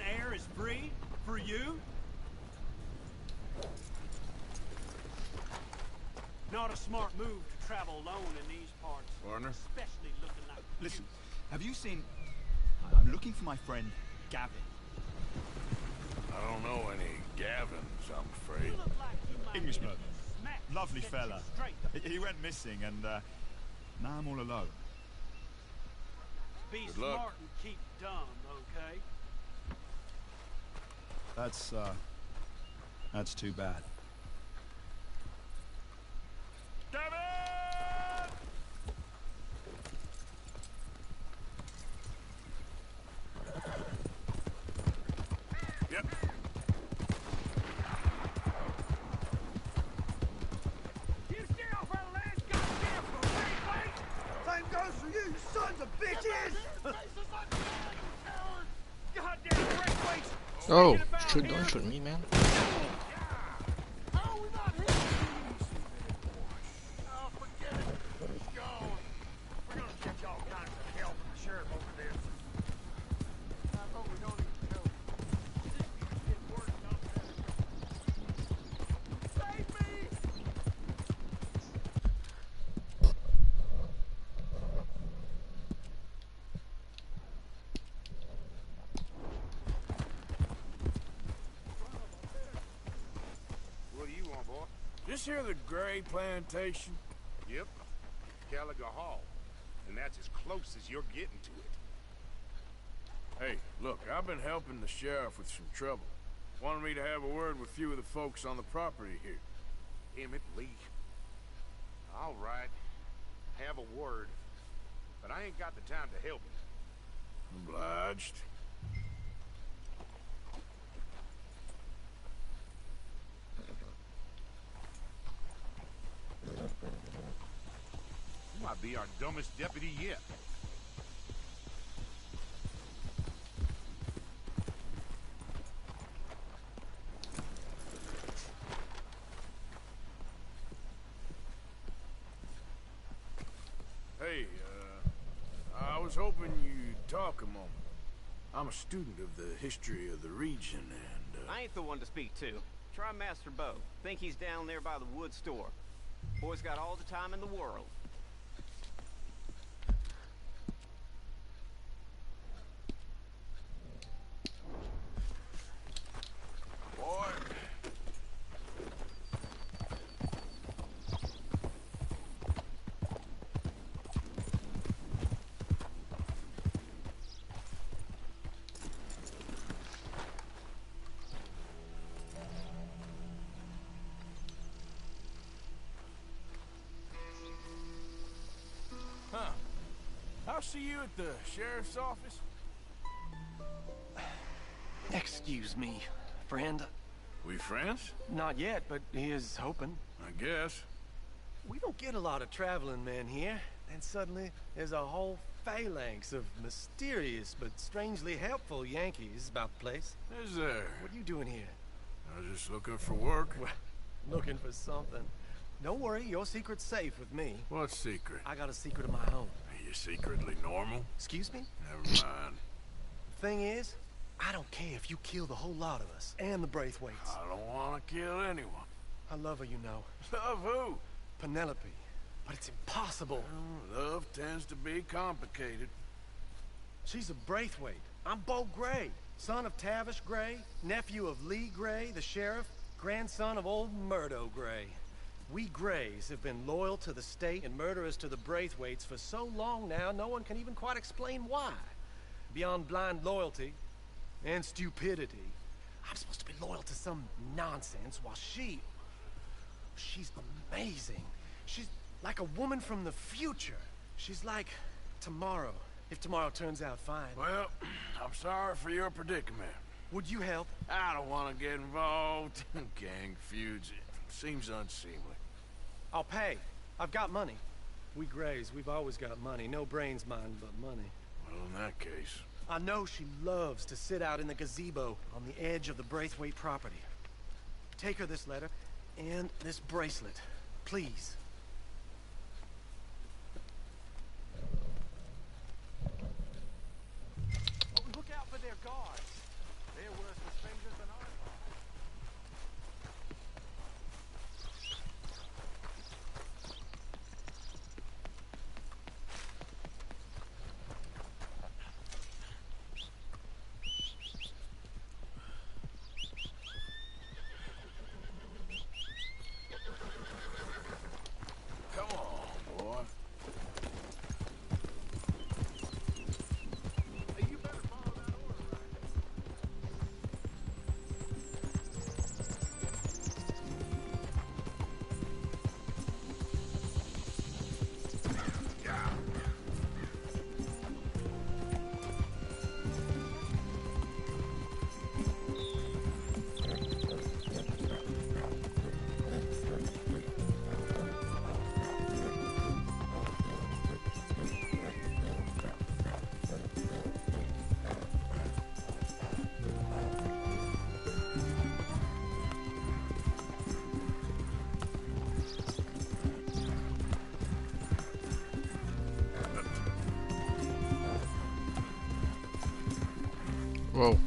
air is free for you? Not a smart move to travel alone in these parts. Partner? Especially looking like Listen, have you seen... I'm looking for my friend, Gavin. I don't know any Gavins, I'm afraid. you. Look like you might Englishman. need a smack Lovely to set you fella. straight. He went missing and, now I'm all alone. Be Good smart luck. and keep dumb, okay? That's too bad. Gavin! Yep. You stay off our land, goddamn, for wait! Same goes for you, sons of bitches! Goddamn breakaways! Oh, don't shoot me, man. How are we not here? Oh, forget it. He's gone. We're gonna catch all kinds of hell from the sheriff over there. I hope we don't even know. Get worked up there. Save me! What do you want, boy? This here the Gray Plantation? Yep. Gallagher Hall. And that's as close as you're getting to it. Hey, look, I've been helping the sheriff with some trouble. Wanted me to have a word with a few of the folks on the property here. Emmett Lee. All right. Have a word. But I ain't got the time to help you. Obliged. You might be our dumbest deputy yet. Hey, I was hoping you'd talk a moment. I'm a student of the history of the region, and, I ain't the one to speak to. Try Master Bo. Think he's down there by the wood store. Boy's got all the time in the world. boy, huh. I'll see you at the sheriff's office. Excuse me, friend. We friends? Not yet, but he is hoping. I guess. We don't get a lot of traveling men here, and suddenly there's a whole phalanx of mysterious but strangely helpful Yankees about the place. Is there? What are you doing here? I was just looking for work. Well, looking for something. Don't worry, your secret's safe with me. What secret? I got a secret of my own. Are you secretly normal? Excuse me? Never mind. Thing is, I don't care if you kill the whole lot of us, and the Braithwaites. I don't want to kill anyone. I love her, you know. Love who? Penelope. But it's impossible. Well, love tends to be complicated. She's a Braithwaite. I'm Bo Gray, son of Tavish Gray, nephew of Lee Gray, the sheriff, grandson of old Murdo Gray. We Grays have been loyal to the state and murderous to the Braithwaites for so long now, no one can even quite explain why. Beyond blind loyalty and stupidity, I'm supposed to be loyal to some nonsense while she's amazing. She's like a woman from the future. She's like tomorrow, if tomorrow turns out fine. Well, I'm sorry for your predicament. Would you help? I don't want to get involved in gang feuds. It seems unseemly. I'll pay. I've got money. We Grays, we've always got money. No brains, mind, but money. Well, in that case... I know she loves to sit out in the gazebo on the edge of the Braithwaite property. Take her this letter and this bracelet, please. Look out for their guards. Whoa.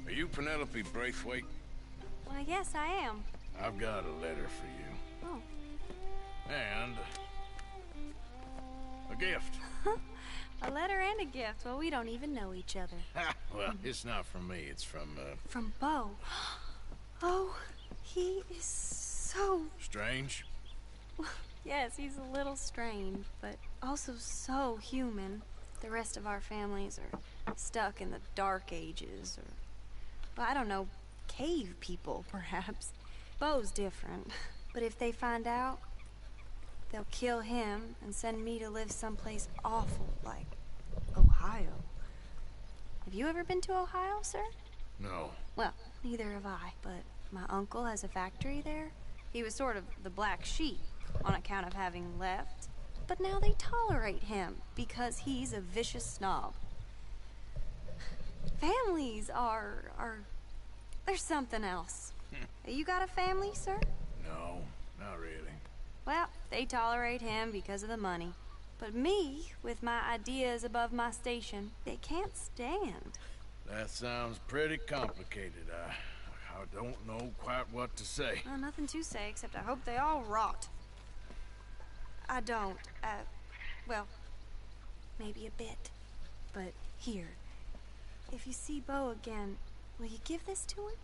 Are you Penelope Braithwaite? Why, yes, I am. I've got a letter for you. Oh. And a gift. A letter and a gift. Well, we don't even know each other. Well, it's not from me. It's from, From Bo. Oh, he is so... Strange? Yes, he's a little strange, but also so human. The rest of our families are stuck in the Dark Ages, or... well, I don't know, cave people, perhaps. Bo's different. But if they find out, they'll kill him and send me to live someplace awful, like Ohio. Have you ever been to Ohio, sir? No. Well, neither have I, but my uncle has a factory there. He was sort of the black sheep on account of having left. But now they tolerate him because he's a vicious snob. Families are there's something else. You got a family, sir? No, not really. Well, they tolerate him because of the money. But me, with my ideas above my station, they can't stand. That sounds pretty complicated. I don't know quite what to say. Well, nothing to say, except I hope they all rot. I don't, well, maybe a bit. But here, if you see Bo again, will you give this to him?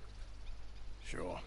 Sure.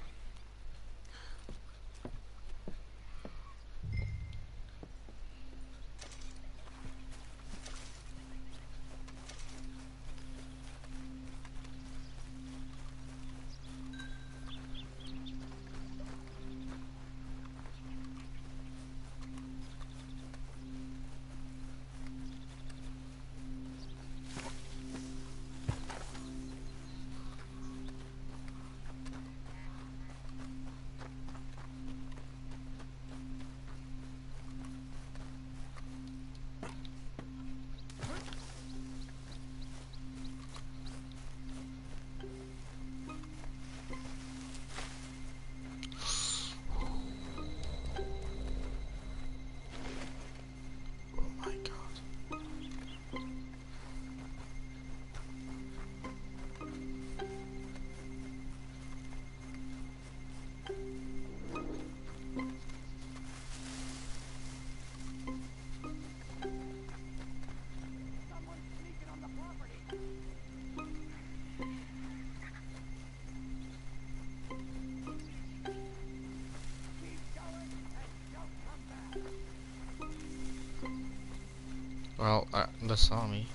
Well, they saw me.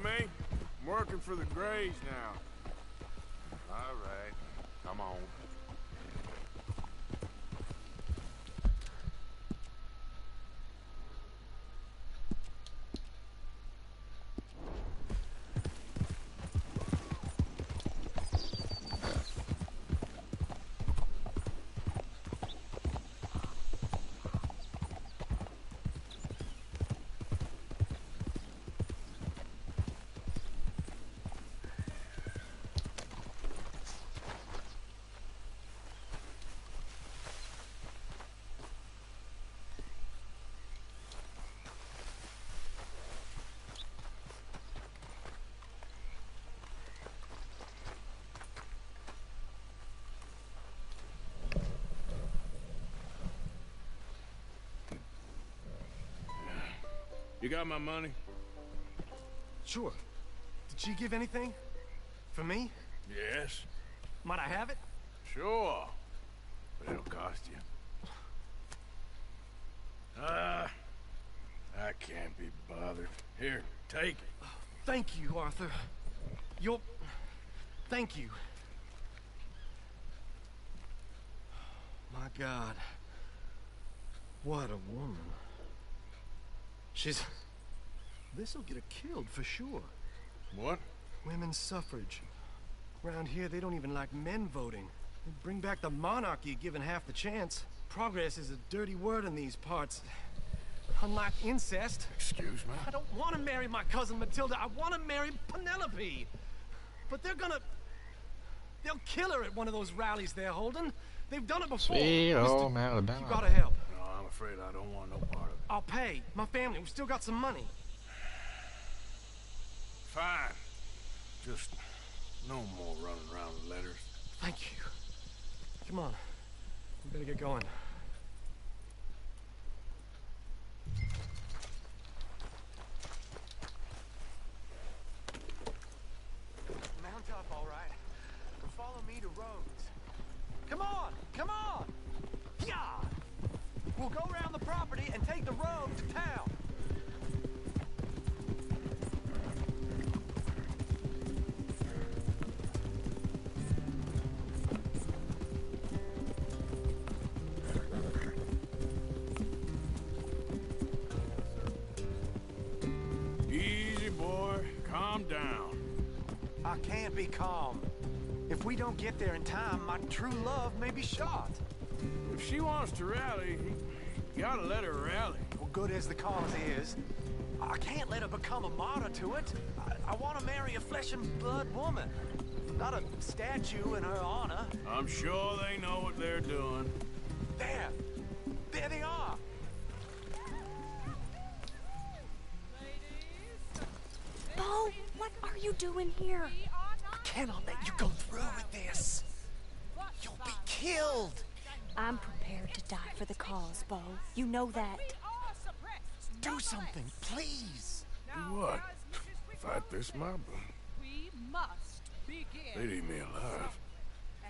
me? I'm working for the Grays now. All right, come on. You got my money? Sure. Did she give anything? For me? Yes. Might I have it? Sure. But it'll cost you. I can't be bothered. Here, take it. Thank you, Arthur. Thank you. My God. What a woman. This'll get her killed for sure. What? Women's suffrage. Around here, they don't even like men voting. They bring back the monarchy given half the chance. Progress is a dirty word in these parts. Unlike incest. Excuse me? I don't want to marry my cousin Matilda. I want to marry Penelope. But they'll kill her at one of those rallies they're holding. They've done it before. Sweet old You Alabama. gotta help. No, I'm afraid I don't want no part of it. I'll pay. My family, we've still got some money. Fine. Just no more running around with letters. Thank you. Come on. We better get going. Mount up, all right. And follow me to Rhodes. Come on! Come on! Yeah! We'll go around the property and take the road to town. Easy, boy. Calm down. I can't be calm. If we don't get there in time, my true love may be shot. If she wants to rally, you gotta let her rally. Well, good as the cause is, I can't let her become a martyr to it. I want to marry a flesh and blood woman, not a statue in her honor. I'm sure they know what they're doing. There they are. Bo, what are you doing here? I cannot let you go through with this. You'll be killed. I'm prepared to die for the cause, Bo. You know that. Do something, please. Do what? Fight this mob? We must begin. They'd eat me alive.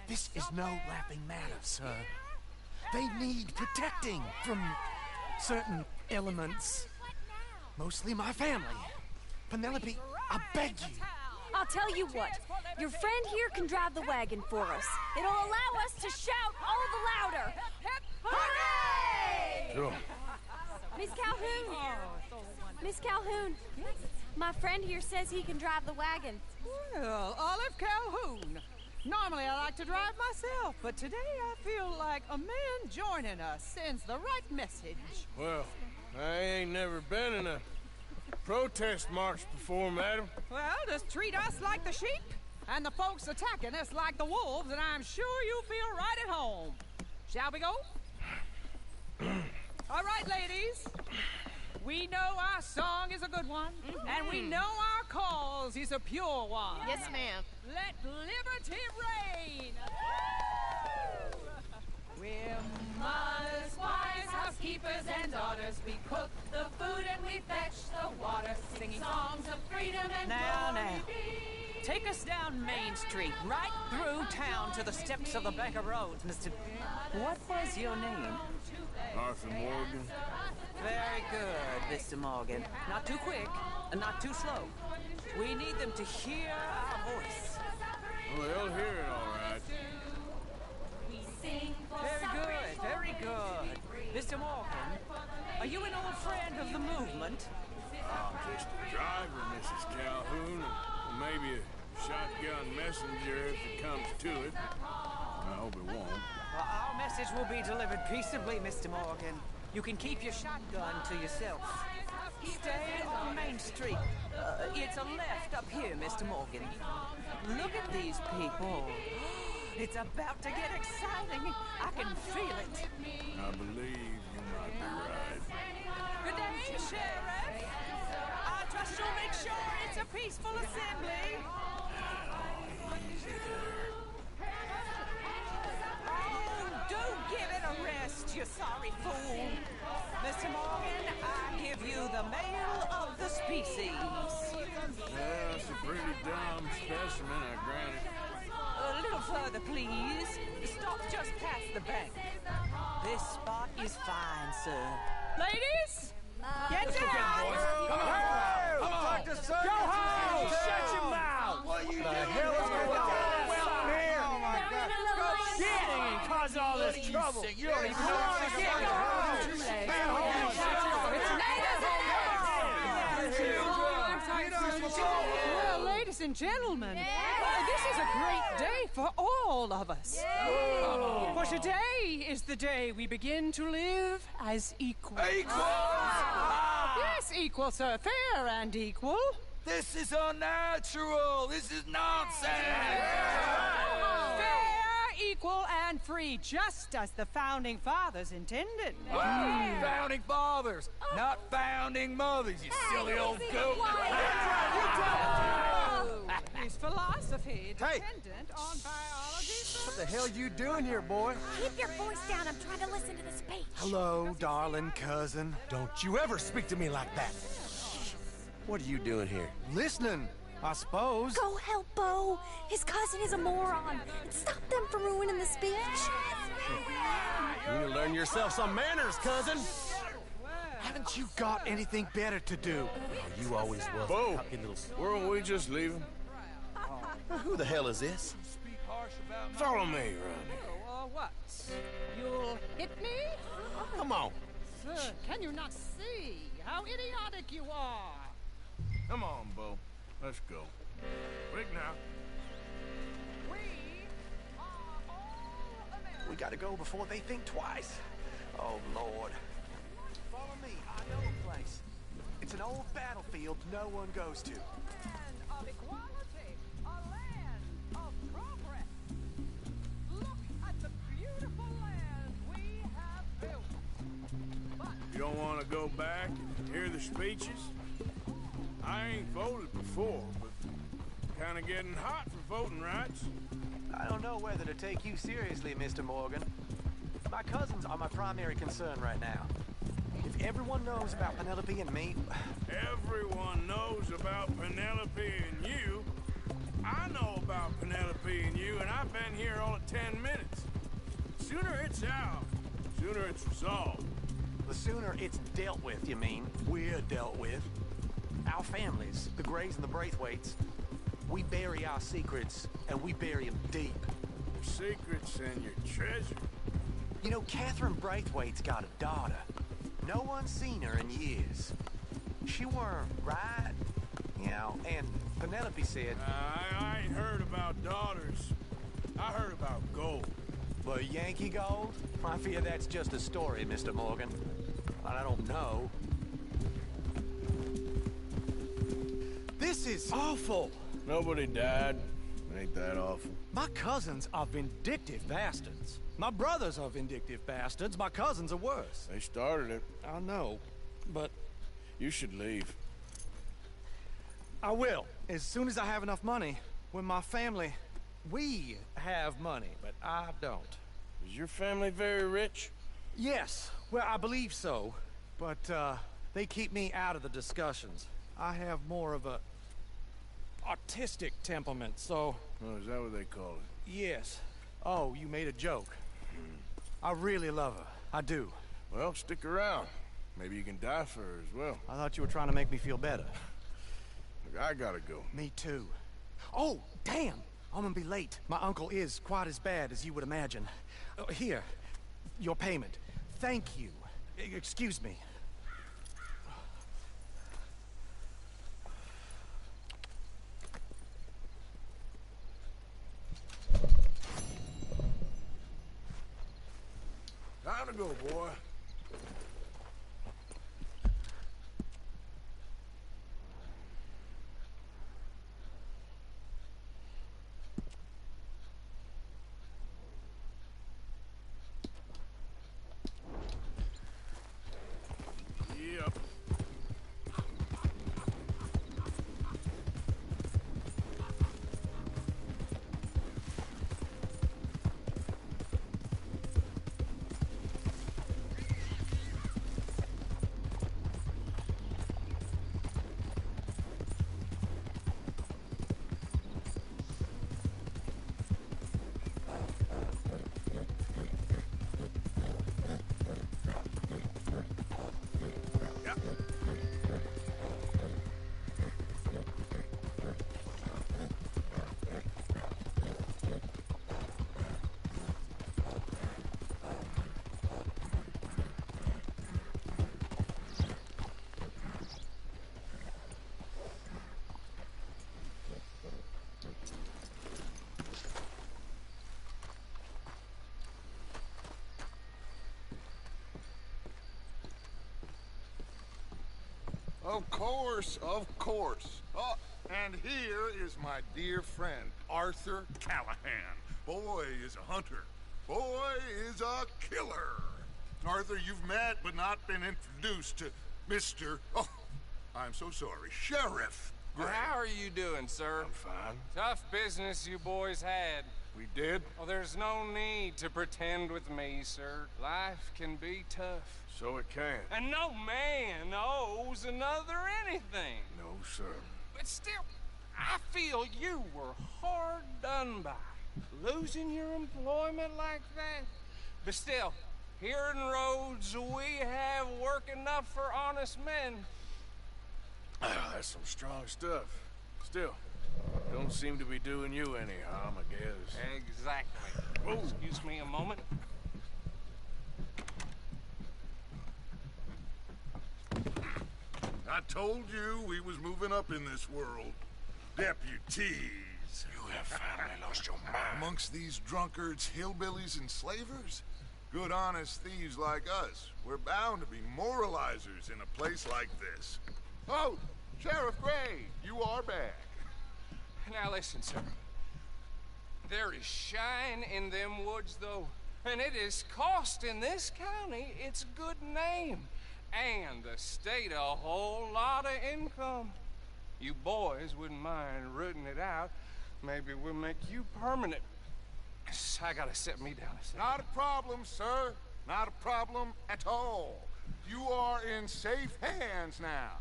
This is no laughing matter, sir. They need protecting from certain elements. Mostly my family. Penelope, I beg you. I'll tell you what. Your friend here can drive the wagon for us. It'll allow us to shout all the louder. Hooray! Sure. Miss Calhoun! Miss Calhoun! My friend here says he can drive the wagon. Well, Olive Calhoun. Normally I like to drive myself, but today I feel like a man joining us sends the right message. Well, I ain't never been in a protest march before, madam. Well, just treat us like the sheep, and the folks attacking us like the wolves, and I'm sure you'll feel right at home. Shall we go? All right, ladies. We know our song is a good one, and we know our cause is a pure one. Yes, ma'am. Let liberty reign! We're mothers, wives, housekeepers, and daughters. We cook the food and we fetch the water, singing songs of freedom and glory be. Take us down Main Street, right through town to the steps of the Bank of Rhodes, Mr. What was your name? Arthur Morgan. Very good, Mr. Morgan. Not too quick, and not too slow. We need them to hear our voice. Well, they'll hear it all right. Very good, very good. Mr. Morgan, are you an old friend of the movement? I'm just a driver, Mrs. Calhoun, and maybe a shotgun messenger if it comes to it. I hope it won't. Well, our message will be delivered peaceably, Mr. Morgan. You can keep your shotgun to yourself. Stay on Main Street. It's a left up here, Mr. Morgan. Look at these people. It's about to get exciting. I can feel it. I believe you might be right. Good day, Sheriff. I trust you'll make sure it's a peaceful assembly. Easy there. Oh, do give it a rest, you sorry fool. Mr. Morgan, I give you the male of the species. Yeah, it's a pretty dumb specimen, I grant it. A little further, please. Stop just past the bank. This spot is fine, sir. Ladies, get down! Go home! Shut your mouth! What are you doing? The hell is going on? Well, here! Oh my God! Go get it! Cause all this trouble! You don't even know what to get! Well, ladies and gentlemen, this is a great day for all of us. For today is the day we begin to live as equals. Yes, equal, sir. Fair and equal. This is unnatural. This is nonsense. Fair, equal, and free, just as the Founding Fathers intended. Founding fathers, not founding mothers, you silly old goat. His philosophy dependent on biology. What the hell you doing here, boy? Keep your voice down. I'm trying to listen to the speech. Hello, darling cousin. Don't you ever speak to me like that. What are you doing here? Listening, I suppose. Go help Bo. His cousin is a moron. And stop them from ruining the speech. You need to learn yourself some manners, cousin. Haven't you got anything better to do? Oh, you always was. Bo, weren't we just leaving? Who the hell is this? Follow me, Ronnie. What? You'll hit me? Come on. Sir, can you not see how idiotic you are? Come on, Bo. Let's go. Quick now. We are all Americans. We gotta go before they think twice. Oh, Lord. Follow me. I know a place. It's an old battlefield no one goes to. Land of equality, a land of progress. Look at the beautiful land we have built. But You don't want to go back and hear the speeches? I ain't voted before, but kind of getting hot for voting rights. I don't know whether to take you seriously, Mr. Morgan. My cousins are my primary concern right now. If everyone knows about Penelope and me... Everyone knows about Penelope and you. I know about Penelope and you, and I've been here all of 10 minutes. Sooner it's out, sooner it's resolved. The sooner it's dealt with, you mean, we're dealt with. Our families, the Grays and the Braithwaites, we bury our secrets, and we bury them deep. Your secrets and your treasure. You know, Catherine Braithwaite's got a daughter. No one's seen her in years. She weren't right, you know, and Penelope said... I ain't heard about daughters. I heard about gold. But Yankee gold? I fear that's just a story, Mr. Morgan. I don't know. This is awful. Nobody died. Ain't that awful? My cousins are vindictive bastards. My brothers are vindictive bastards. My cousins are worse. They started it. I know, but... You should leave. I will, as soon as I have enough money. When my family... We have money, but I don't. Is your family very rich? Yes, well, I believe so. But, they keep me out of the discussions. I have more of a... artistic temperament, so... Oh, is that what they call it? Yes. Oh, you made a joke. I really love her. I do. Well, stick around. Maybe you can die for her as well. I thought you were trying to make me feel better. I gotta go. Me too. Oh, damn! I'm gonna be late. My uncle is quite as bad as you would imagine. Here, your payment. Thank you. Excuse me. Time to go, boy. Yep. Of course, of course. Oh, and here is my dear friend, Arthur Callahan. Boy is a hunter. Boy is a killer. Arthur, you've met but not been introduced to Mr. Oh, I'm so sorry, Sheriff Gray. How are you doing, sir? I'm fine. Tough business you boys had. We did? Well, there's no need to pretend with me, sir. Life can be tough. So it can. And no man owes another anything. No, sir. But still, I feel you were hard done by. Losing your employment like that. But still, here in Rhodes, we have work enough for honest men. That's some strong stuff. Still, don't seem to be doing you any harm, I guess. Exactly. Whoa. Excuse me a moment. I told you we was moving up in this world. Deputies. You have finally lost your mind. Amongst these drunkards, hillbillies, and slavers? Good honest thieves like us. We're bound to be moralizers in a place like this. Oh, Sheriff Gray, you are back. Now listen, sir. There is shine in them woods, though. And it is costing this county its good name. And the state a whole lot of income. You boys wouldn't mind rooting it out. Maybe we'll make you permanent. I gotta set me down a second. Not a problem, sir. Not a problem at all. You are in safe hands now.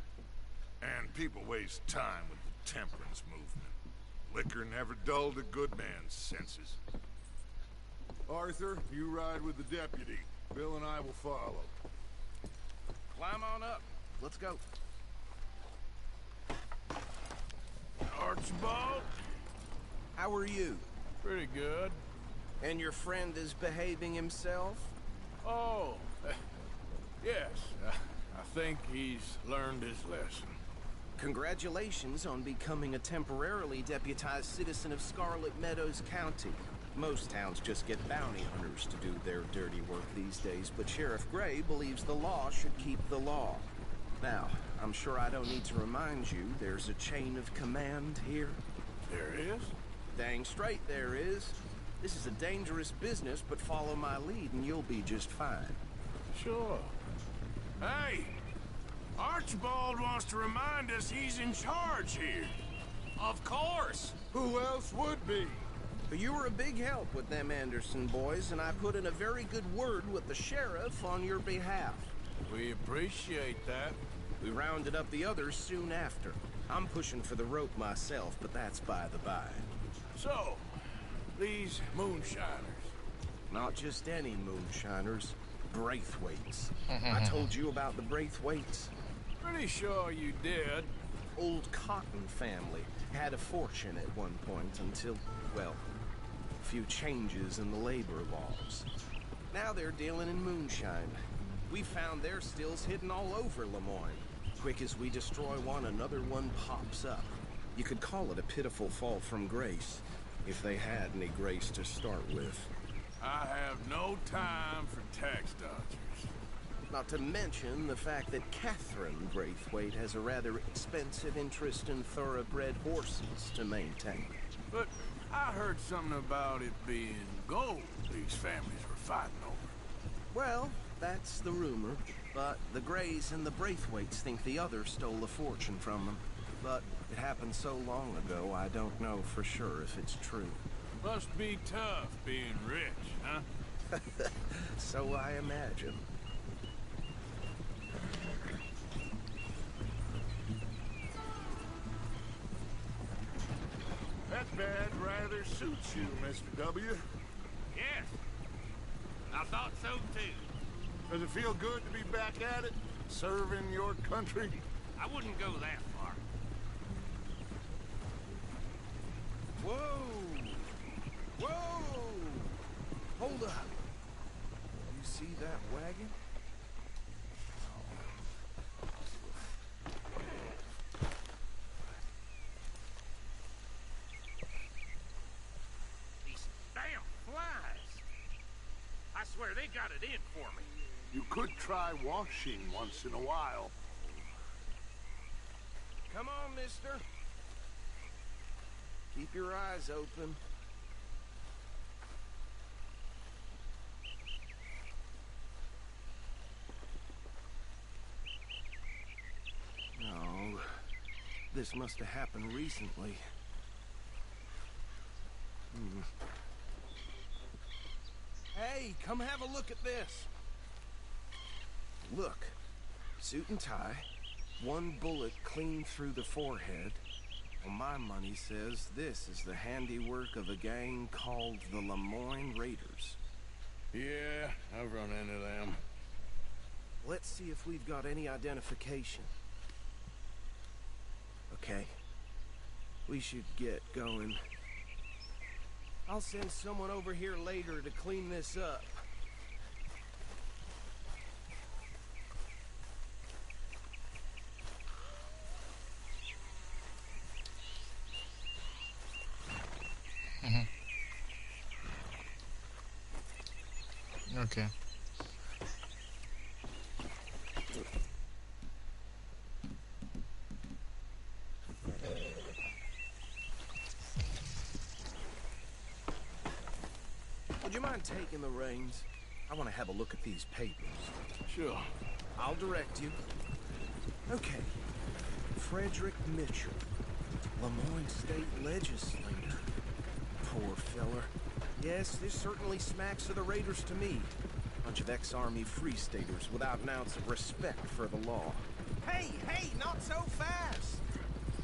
And people waste time with the temperance movement. Liquor never dulled a good man's senses. Arthur, you ride with the deputy. Bill and I will follow. Climb on up. Let's go. Archibald? How are you? Pretty good. And your friend is behaving himself? Oh, yes. I think he's learned his lesson. Congratulations on becoming a temporarily deputized citizen of Scarlet Meadows County. Most towns just get bounty hunters to do their dirty work these days, but Sheriff Gray believes the law should keep the law. Now, I'm sure I don't need to remind you, there's a chain of command here. There is? Dang straight there is. This is a dangerous business, but follow my lead and you'll be just fine. Sure. Hey! Archibald wants to remind us he's in charge here. Of course! Who else would be? You were a big help with them Anderson boys, and I put in a very good word with the sheriff on your behalf. We appreciate that. We rounded up the others soon after. I'm pushing for the rope myself, but that's by the by. So, these moonshiners. Not just any moonshiners. Braithwaites. I told you about the Braithwaites. Pretty sure you did. old Cotton family. Had a fortune at one point until, well, a few changes in the labor laws. Now they're dealing in moonshine. We found their stills hidden all over Lemoyne. Quick as we destroy one, another one pops up. You could call it a pitiful fall from grace, if they had any grace to start with. I have no time for tax dodgers. Not to mention the fact that Catherine Braithwaite has a rather expensive interest in thoroughbred horses to maintain. But I heard something about it being gold these families were fighting over. Well, that's the rumor. But the Greys and the Braithwaites think the other stole a fortune from them. But it happened so long ago, I don't know for sure if it's true. Must be tough being rich, huh? So I imagine. That badge rather suits you, Mr. W. Yes. I thought so, too. Does it feel good to be back at it? Serving your country? I wouldn't go that far. Whoa! Whoa! Hold up. You see that wagon? These damn flies. I swear they got it in for me. You could try washing once in a while. Come on, mister. Keep your eyes open. No, this must have happened recently. Hey, come have a look at this. Look, suit and tie, one bullet clean through the forehead. Well, my money says this is the handiwork of a gang called the Lemoyne Raiders. Yeah, I've run into them. Let's see if we've got any identification. Okay. We should get going. I'll send someone over here later to clean this up. Okay. Would you mind taking the reins? I want to have a look at these papers. Sure. I'll direct you. Okay. Frederick Mitchell, Lemoyne State Legislator. Poor feller. Yes, this certainly smacks of the Raiders to me. Bunch of ex-Army Free Staters without an ounce of respect for the law. Hey, not so fast!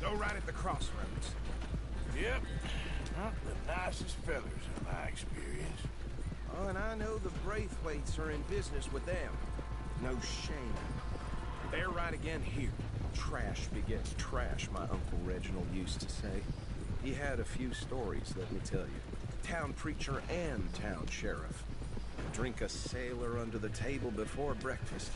Go right at the crossroads. Yep. Not the nicest fellas in my experience. Oh, and I know the Braithwaites are in business with them. No shame. They're right again here. Trash begets trash, my Uncle Reginald used to say. He had a few stories, let me tell you. Town preacher and town sheriff. Drink a sailor under the table before breakfast.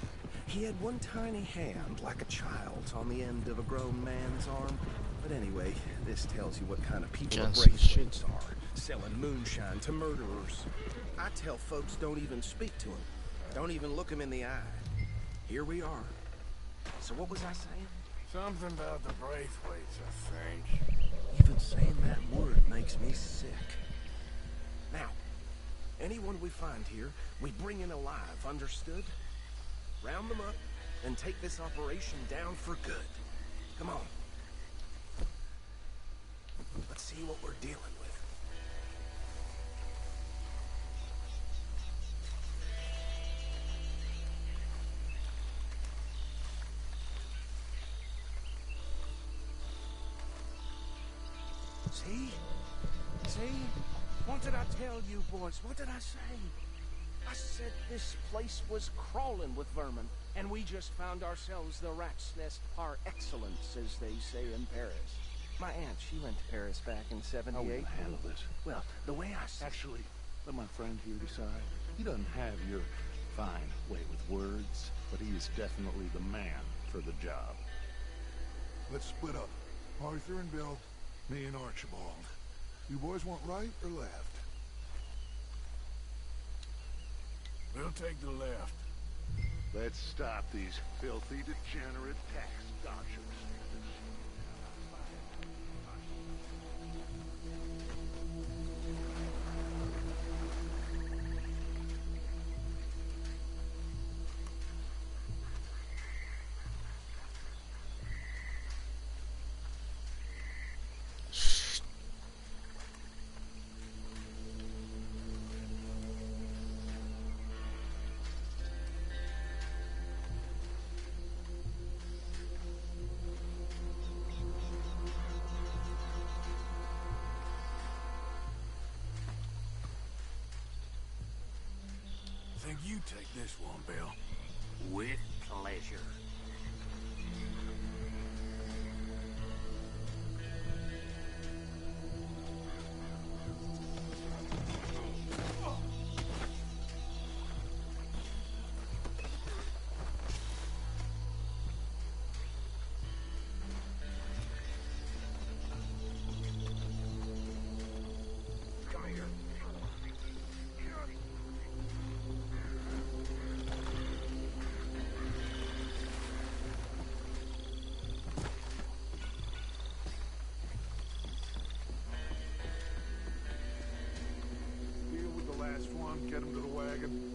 He had one tiny hand, like a child's, on the end of a grown man's arm. But anyway, this tells you what kind of people the Braithwaites are. Selling moonshine to murderers. I tell folks don't even speak to him. Don't even look him in the eye. Here we are. So what was I saying? Something about the Braithwaites, I think. Even saying that word makes me sick. Now, anyone we find here, we bring in alive, understood? Round them up, and take this operation down for good. Come on. Let's see what we're dealing with. See? See? What did I tell you, boys? What did I say? I said this place was crawling with vermin, and we just found ourselves the rat's nest par excellence, as they say in Paris. My aunt, she went to Paris back in '78. How will you handle this? Well, the way I see... Actually, let my friend here decide. He doesn't have your fine way with words, but he is definitely the man for the job. Let's split up. Arthur and Bill, me and Archibald. You boys want right or left? We'll take the left. Let's stop these filthy, degenerate tax dodgers. I think you take this one, Bill. With pleasure. Last one, get him to the wagon.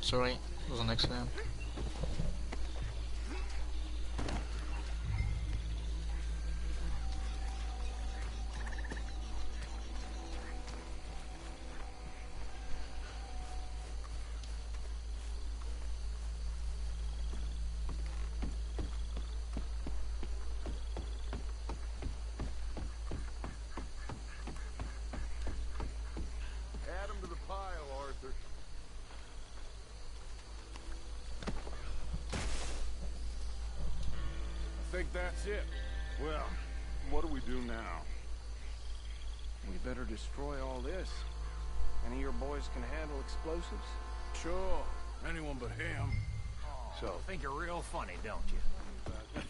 Sorry, it was an accident. Add him to the pile, Arthur. I think that's it. Well, what do we do now? We better destroy all this. Any of your boys can handle explosives? Sure. Anyone but him. So, think you're real funny, don't you?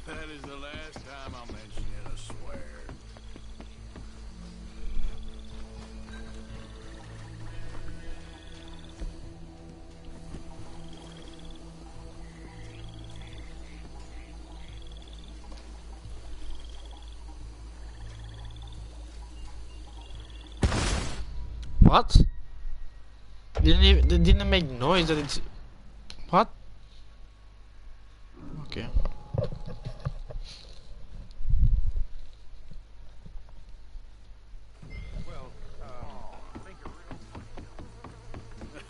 That is the last time I'll mention it, I swear. What? Didn't make noise that it's... What? Okay. Well,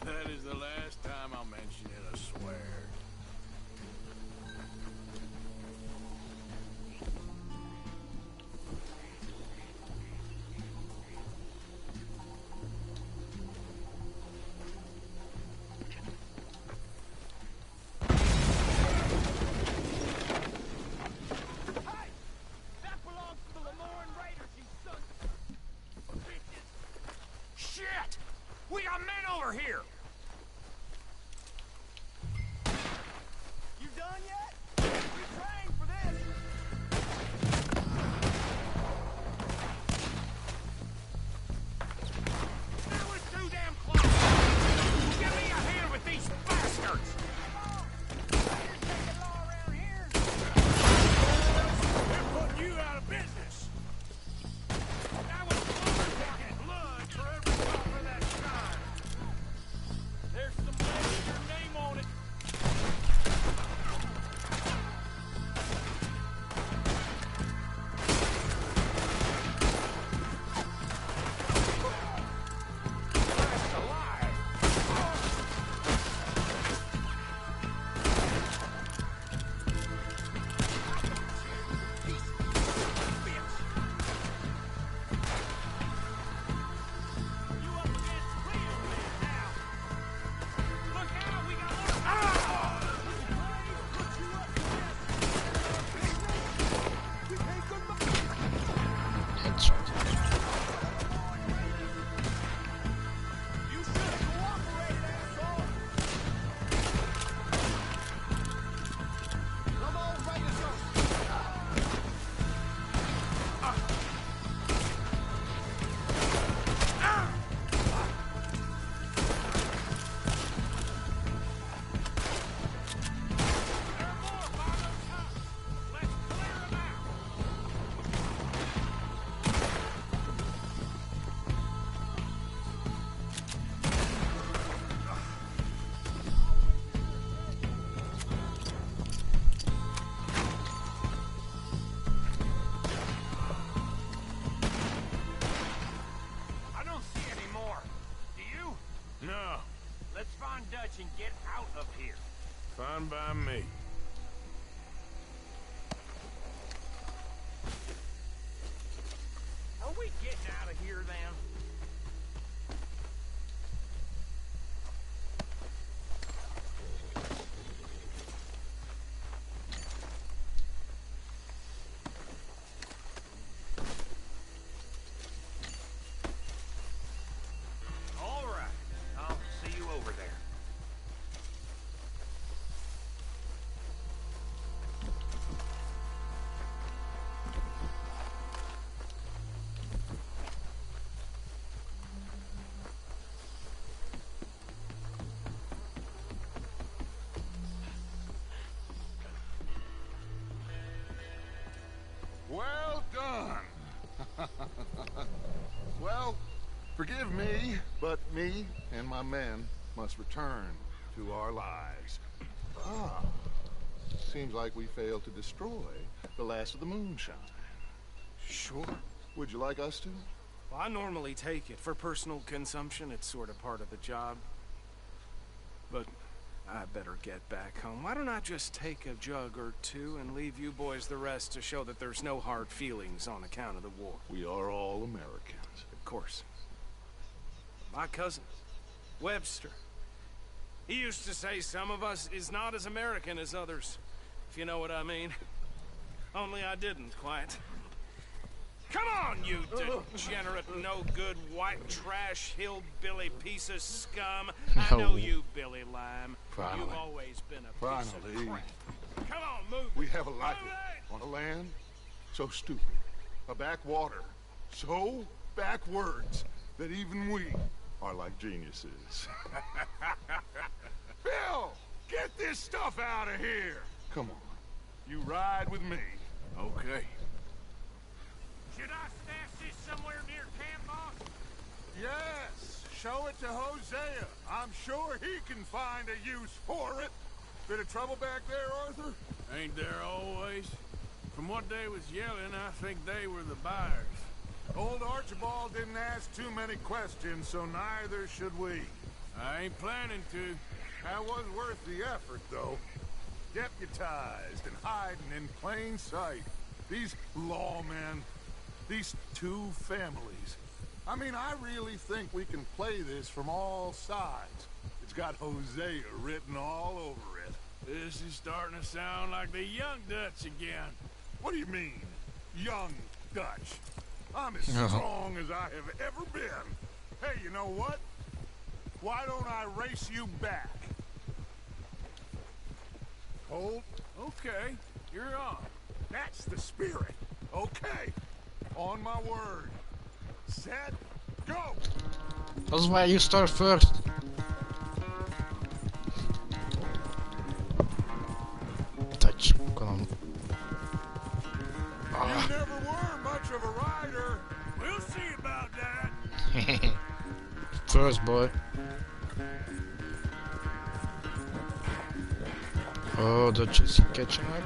that is the last time I'll mention it, I swear. Shit! We got men over here! You done yet? You trained for this! That was too damn close! darn Dutch and get out of here. Fine by me. Are we getting out of here then? All right. I'll see you over there. Well done. Well, forgive me, but me and my men must return to our lives. Ah, seems like we failed to destroy the last of the moonshine. Sure. Would you like us to? Well, I normally take it. For personal consumption, it's sort of part of the job. But I better get back home. Why don't I just take a jug or two and leave you boys the rest to show that there's no hard feelings on account of the war? We are all Americans. Of course. My cousin, Webster, he used to say some of us is not as American as others, if you know what I mean. Only I didn't quite. Come on, you degenerate, no-good, white trash, hillbilly piece of scum. I know you, Billy Lime. Finally. You've always been a piece of Finally. crap. Come on, move. We have a life on a land so stupid, a backwater so backwards that even we are like geniuses. Bill, get this stuff out of here. Come on, you ride with me. Okay. Should I stash this somewhere near camp, boss? Yes, show it to Hosea. I'm sure he can find a use for it. Bit of trouble back there, Arthur? Ain't there always? From what they was yelling, I think they were the buyers. Old Archibald didn't ask too many questions, so neither should we. I ain't planning to. That was worth the effort, though. Deputized and hiding in plain sight. These lawmen, these two families. I mean, I really think we can play this from all sides. It's got Hosea written all over it. This is starting to sound like the young Dutch again. What do you mean, young Dutch? I'm as strong as I have ever been. Hey, you know what? Why don't I race you back? Hold. Okay, you're on. That's the spirit. Okay. On my word. Set. Go. Dat is waar you start first. Touch. Come on. You never were much of a rider. We'll see about that. First, boy. Oh, Dutch is catching up.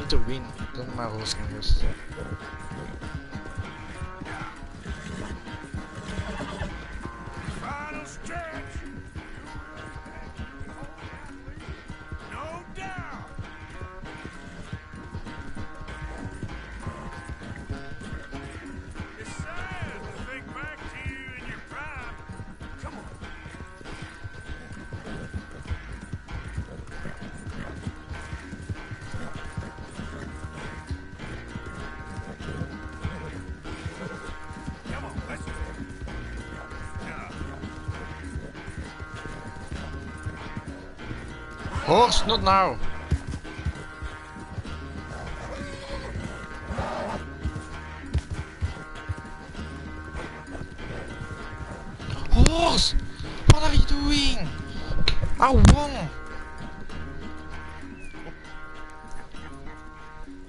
To win, dan maar rustig is. Final stretch. No doubt. It's sad to think back to you in your prime. Come on. Horse, not now. Horse! What are you doing? I won!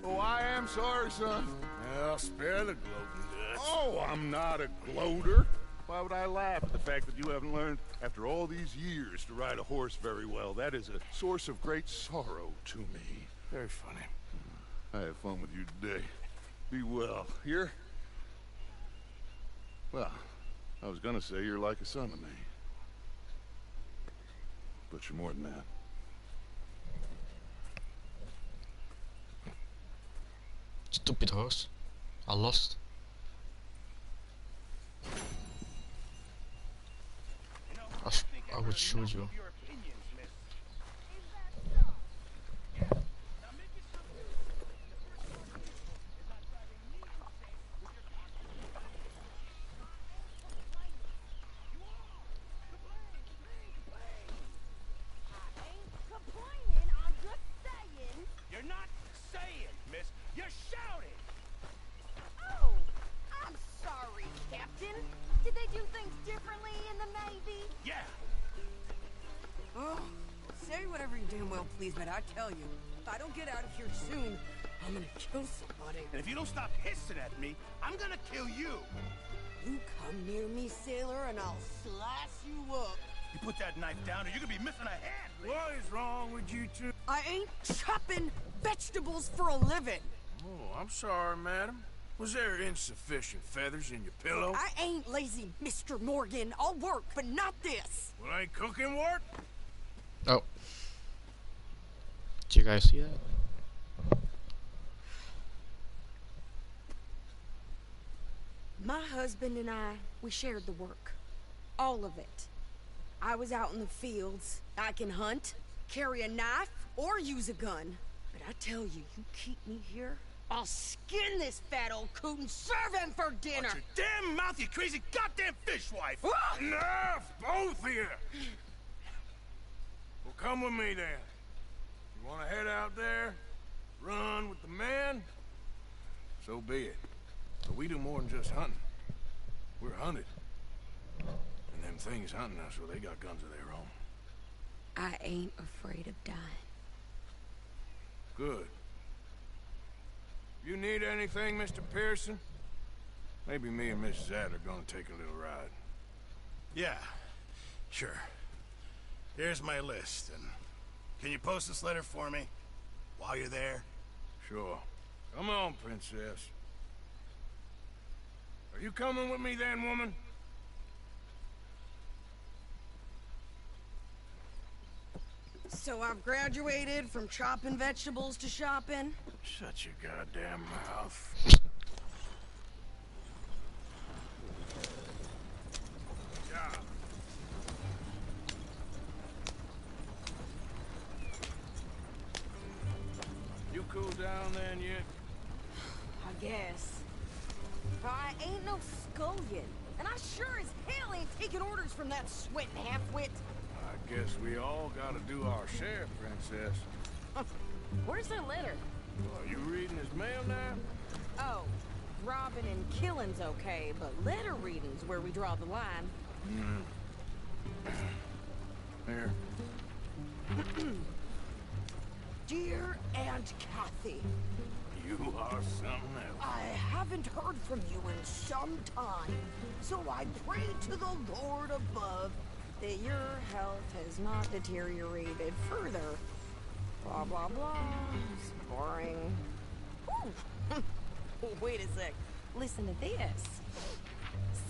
Oh, I am sorry, son. Well, spare the gloating guts. Oh, I'm not a gloater. Why would I laugh at the fact that you haven't learned, after all these years, to ride a horse very well? That is a source of great sorrow to me. Very funny. I had fun with you today. Be well. Here? Well, I was gonna say you're like a son to me. But you're more than that. Stupid horse. I lost. I would shoot you. You're not saying, miss. You're shouting. Oh, I'm sorry, Captain. Did they do things differently in the Navy? Yeah. Oh, say whatever you damn well please, but I tell you, if I don't get out of here soon, I'm gonna kill somebody. And if you don't stop hissing at me, I'm gonna kill you. You come near me, sailor, and I'll slice you up. You put that knife down or you're gonna be missing a hand. What is wrong with you two? I ain't chopping vegetables for a living. Oh, I'm sorry, madam. Was there insufficient feathers in your pillow? I ain't lazy, Mr. Morgan. I'll work, but not this. Well, ain't cooking work? Oh. Did you guys see that? My husband and I, we shared the work. All of it. I was out in the fields. I can hunt, carry a knife, or use a gun. But I tell you, you keep me here, I'll skin this fat old coot and serve him for dinner. Watch your damn mouth, you crazy goddamn fishwife. Enough, both of you. Well, come with me then. You want to head out there, run with the men? So be it. But we do more than just hunting. We're hunted. And them things hunting us, well, they got guns of their own. I ain't afraid of dying. Good. You need anything, Mr. Pearson? Maybe me and Mrs. Zad are gonna take a little ride. Yeah, sure. Here's my list, and can you post this letter for me while you're there? Sure. Come on, princess. Are you coming with me then, woman? So I've graduated from chopping vegetables to shopping? Shut your goddamn mouth. Yeah. You cool down then yet? I guess. I ain't no scullion, and I sure as hell ain't taking orders from that sweating half-wit. I guess we all gotta do our share, princess. Where's that letter? Are you reading his mail now? Oh, robbing and killing's okay, but letter reading's where we draw the line. Here. Dear Aunt Kathy, You are something else. I haven't heard from you in some time, so I pray to the Lord above that your health has not deteriorated further. Blah, blah, blah. It's boring. Ooh. Wait a sec. Listen to this.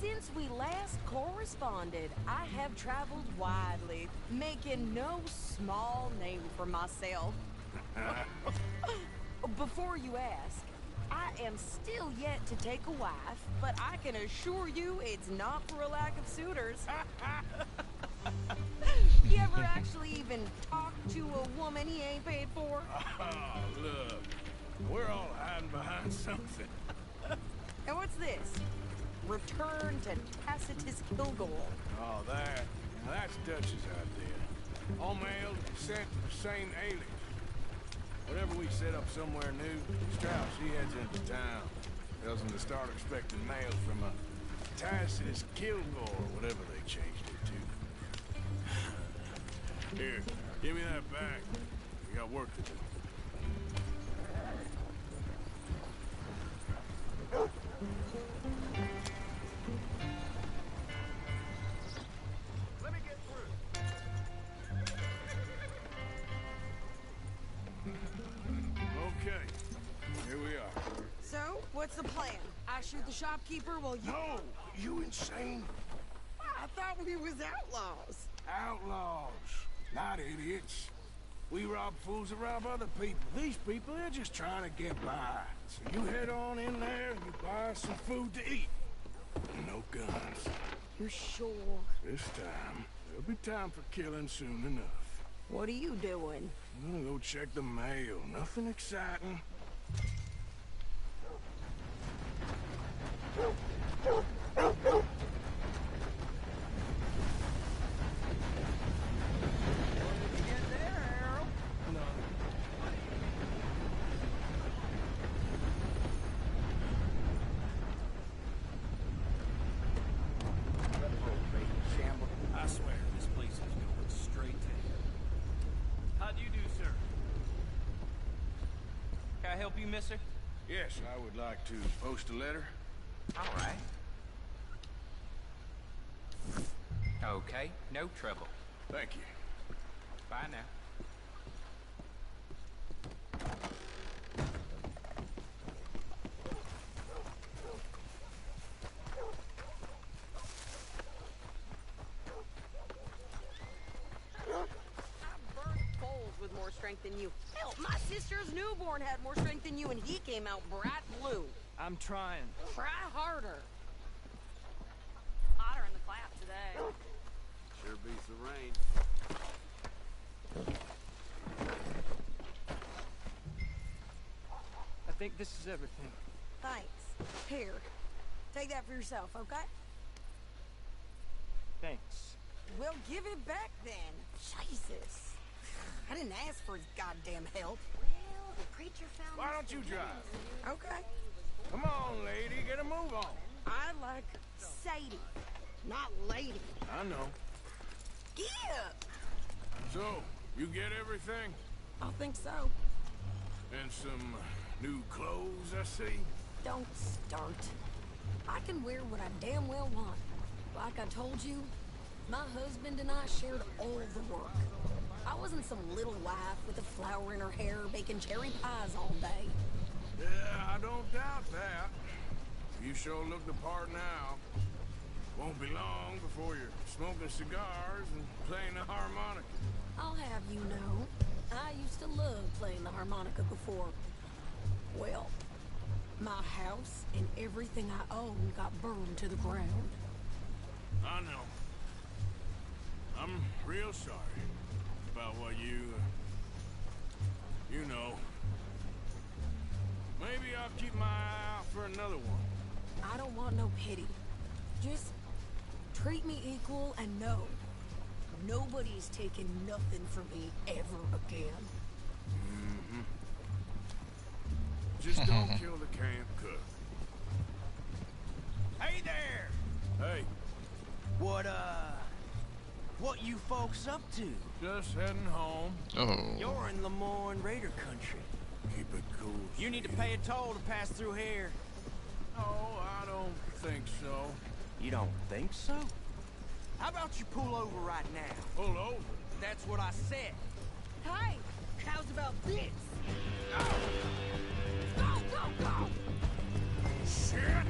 Since we last corresponded, I have traveled widely, making no small name for myself. Before you ask, I am still yet to take a wife, but I can assure you it's not for a lack of suitors. You ever actually even talk to a woman he ain't paid for? Oh, look. We're all hiding behind something. And what's this? Return to Tacitus Kilgore. Oh, that. Now that's Dutch's idea. All mailed and sent to the same alias. Whenever we set up somewhere new, Strauss, he heads into town. Tells him to start expecting mail from a Tacitus Kilgore, or whatever they changed it to. Here, give me that bag. We got work to do. Let me get through. Okay, here we are. So, what's the plan? I shoot the shopkeeper while you... No! You insane? I thought we was outlaws. Outlaws, not idiots. We rob fools that rob other people. These people, they're just trying to get by. So you head on in there and you buy some food to eat. No guns. You sure? This time, there'll be time for killing soon enough. What are you doing? I'm gonna go check the mail. Nothing exciting. I swear, this place is going straight to hell. How do you do, sir? Can I help you, mister? Yes, I would like to post a letter. All right. Okay, no trouble. Thank you. Bye now. With more strength than you. Hell, my sister's newborn had more strength than you, and he came out bright blue. I'm trying. Try harder. Hotter in the clap today. Sure beats the rain. I think this is everything. Thanks. Here. Take that for yourself, okay? Thanks. Well, give it back then. Jesus. I didn't ask for his goddamn help. Well, the preacher found Why don't you drive? Okay. Come on, lady, get a move on. I like Sadie, not lady. I know. Yeah. So, you get everything? I think so. And some new clothes, I see? Don't start. I can wear what I damn well want. Like I told you, my husband and I shared all the work. I wasn't some little wife with a flower in her hair baking cherry pies all day. Yeah, I don't doubt that. You sure look the part now. Won't be long before you're smoking cigars and playing the harmonica. I'll have you know, I used to love playing the harmonica before. Well, my house and everything I own got burned to the ground. I know. I'm real sorry about what you know. Maybe I'll keep my eye out for another one. I don't want no pity. Just treat me equal and know nobody's taking nothing from me ever again. Mm-hmm. Just don't kill the camp cook. Hey there! Hey, What you folks up to? just heading home. Oh. You're in Lemoyne Raider country. Keep it cool. You need to pay a toll to pass through here. No, I don't think so. You don't think so? How about you pull over right now? Pull over? That's what I said. Hey, how's about this? Go, go, go! Shit!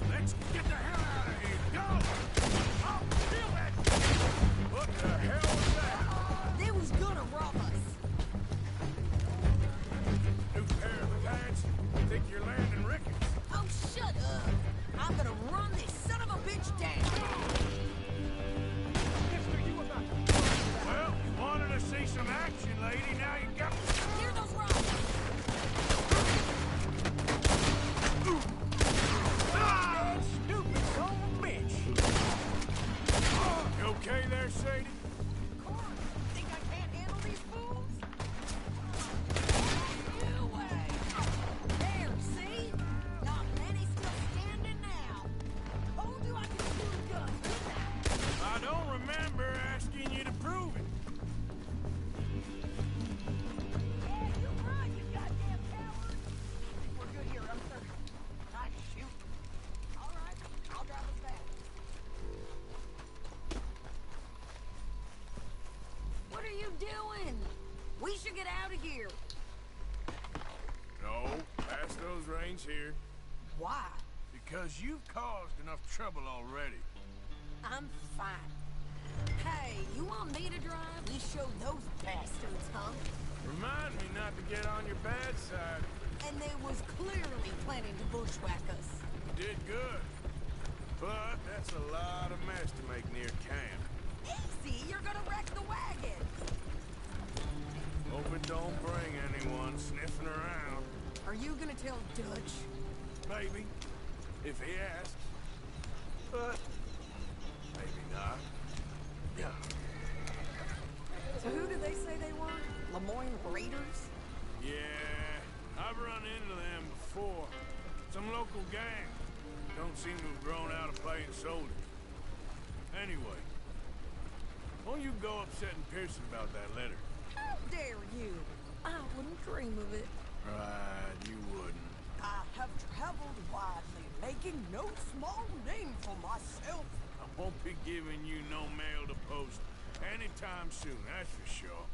Let's get the hell out of here! Go! Oh, feel it! What the hell was that? They was gonna rob us. New pair of pants? Think you're landing rickets? Oh, shut up! I'm gonna run this son of a bitch down. Well, you wanted to see some action, lady. Now you got... Clear those rocks. doing? We should get out of here. No, pass those reins here. Why? Because you've caused enough trouble already. I'm fine. Hey, you want me to drive? We show those bastards, huh? Remind me not to get on your bad side. And they was clearly planning to bushwhack us. You did good. But that's a lot of mess to make near camp. Easy, you're gonna wreck the wagon. Hope it don't bring anyone sniffing around. Are you gonna tell Dutch? Maybe, if he asks. But maybe not. Yeah. So who did they say they were? Lemoyne Raiders? Yeah, I've run into them before. Some local gang. Don't seem to have grown out of playing soldiers. Anyway, won't you go upsetting Pearson about that letter? How dare you? I wouldn't dream of it. Right, you wouldn't. I have traveled widely, making no small name for myself. I won't be giving you no mail to post anytime soon, that's for sure.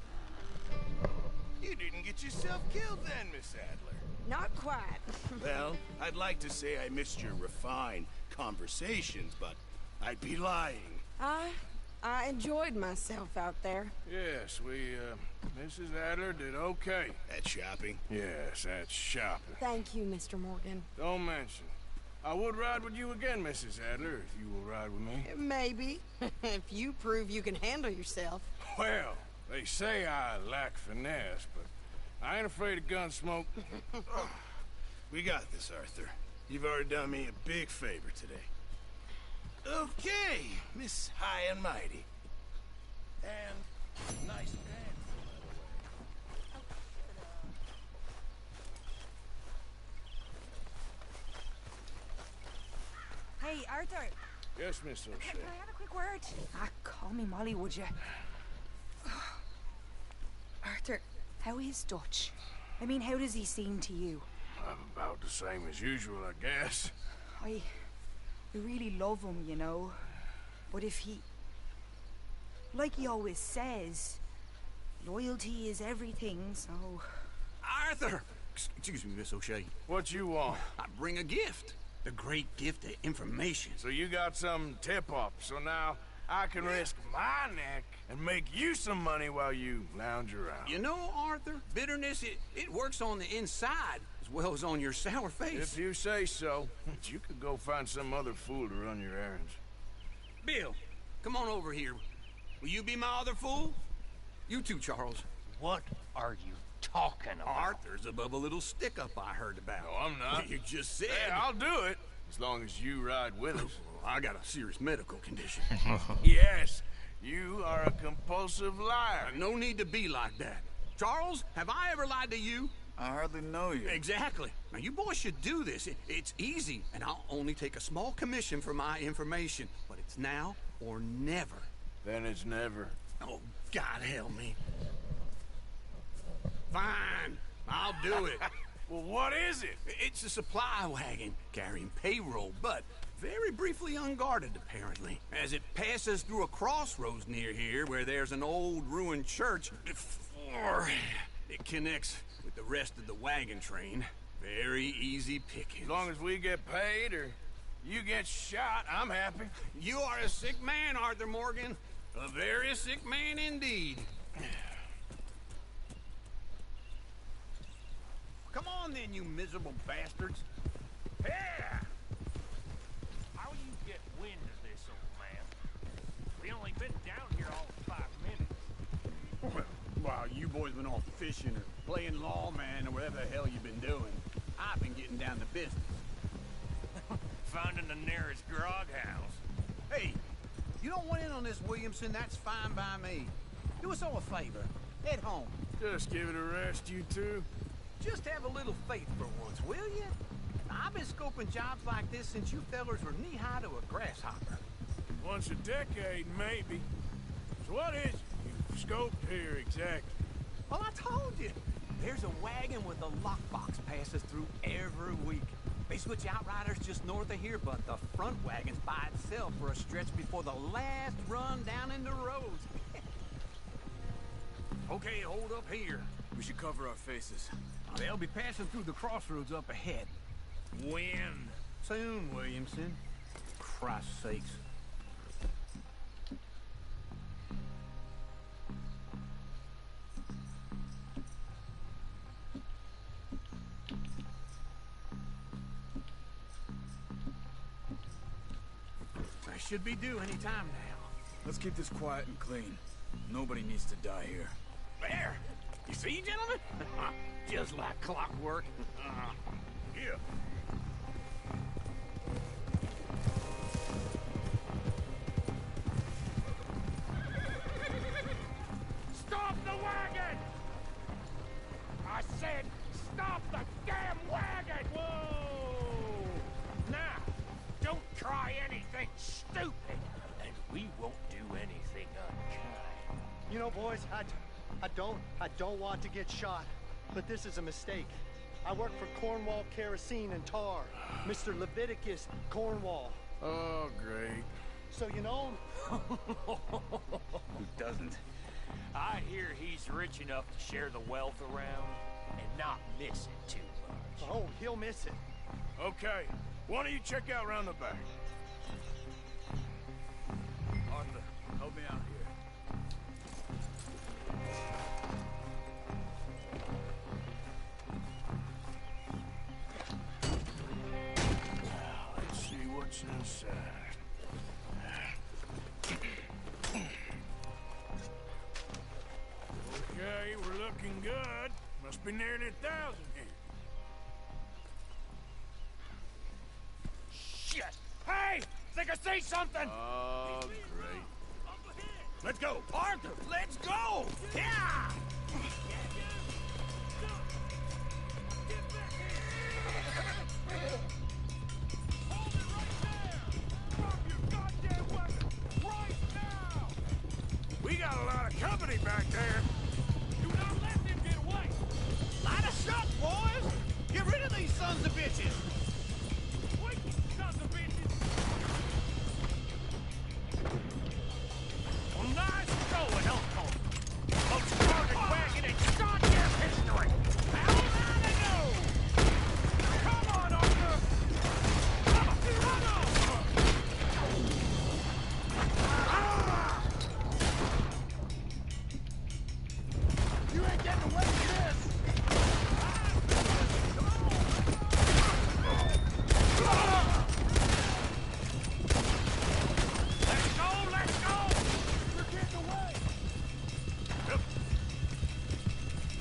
You didn't get yourself killed then, Miss Adler. Not quite. Well, I'd like to say I missed your refined conversations, but I'd be lying. I enjoyed myself out there. Yes, Mrs. Adler did okay. At shopping? Yes, at shopping. Thank you, Mr. Morgan. Don't mention. I would ride with you again, Mrs. Adler, if you will ride with me. Maybe. If you prove you can handle yourself. Well, they say I lack finesse, but I ain't afraid of gun smoke. We got this, Arthur. You've already done me a big favor today. Okay, Miss High and Mighty. And nice dance, Hey, Arthur. Yes, Miss O'Shea. Can I have a quick word? Call me Molly, would you? Arthur, how is Dutch? I mean, how does he seem to you? I'm about the same as usual, I guess. I really love him, you know. But if he... Like he always says, loyalty is everything, so... Arthur! Excuse me, Miss O'Shea. What you want? I bring a gift. The great gift of information. So you got some tip-off, so now I can risk my neck and make you some money while you lounge around. You know, Arthur, bitterness, it works on the inside as well as on your sour face. If you say so, but you could go find some other fool to run your errands. Bill, come on over here. Will you be my other fool? You too, Charles. What are you talking about? Arthur's above a little stick-up I heard about. No, I'm not. You just said. Hey, I'll do it, as long as you ride with us. I got a serious medical condition. Yes, you are a compulsive liar. No need to be like that. Charles, have I ever lied to you? I hardly know you. Exactly. Now, you boys should do this. It's easy, and I'll only take a small commission for my information. But it's now or never. Then it's never. Oh, God help me. Fine. I'll do it. Well, what is it? It's a supply wagon carrying payroll, but very briefly unguarded, apparently. As it passes through a crossroads near here where there's an old ruined church before it connects with the rest of the wagon train. Very easy pickings. As long as we get paid or you get shot, I'm happy. You are a sick man, Arthur Morgan. A very sick man indeed. Come on then, you miserable bastards. Yeah! How you get wind of this, old man? We only been down here all 5 minutes. Well, while you boys been off fishing or playing lawman or whatever the hell you've been doing, I've been getting down to business. Finding the nearest grog house. Hey, you don't want in on this, Williamson, that's fine by me. Do us all a favor. Head home. Just give it a rest, you two. Just have a little faith for once, will you? I've been scoping jobs like this since you fellers were knee-high to a grasshopper. Once a decade, maybe. So what is it you've scoped here exactly? Well, I told you. There's a wagon with a lockbox passes through every week. They switch outriders just north of here, but the front wagon's by itself for a stretch before the last run down in the roads. Okay, hold up here. We should cover our faces. They'll be passing through the crossroads up ahead. When? Soon, Williamson. Christ's sakes. I should be due any time now. Let's keep this quiet and clean. Nobody needs to die here. There! You see, gentlemen? Just like clockwork. Here. Stop the wagon! I said, stop the damn wagon! Whoa! Now, don't try anything stupid, and we won't do anything unkind. You know, boys, I don't want to get shot, but this is a mistake. I work for Cornwall Kerosene and Tar, Mr. Leviticus Cornwall. Oh, great. So you know him? Who doesn't? I hear he's rich enough to share the wealth around and not miss it too much. Oh, he'll miss it. Okay, why don't you check out around the back? Arthur, help me out here. Let's see what's inside. Okay, we're looking good. Must be nearly 1,000 here. Shit! Hey! Think I see something! Oh, great. Let's go! Arthur, let's go! Yeah! We got a lot of company back there. Do not let them get away! Light us up, boys! Get rid of these sons of bitches! Wait, sons of bitches! Well, nice going, Uncle! Most target wagon in goddamn history! How am I to know? Come on, Arthur! Come on! You ain't getting away with this! Let's go! Let's go! We're getting away!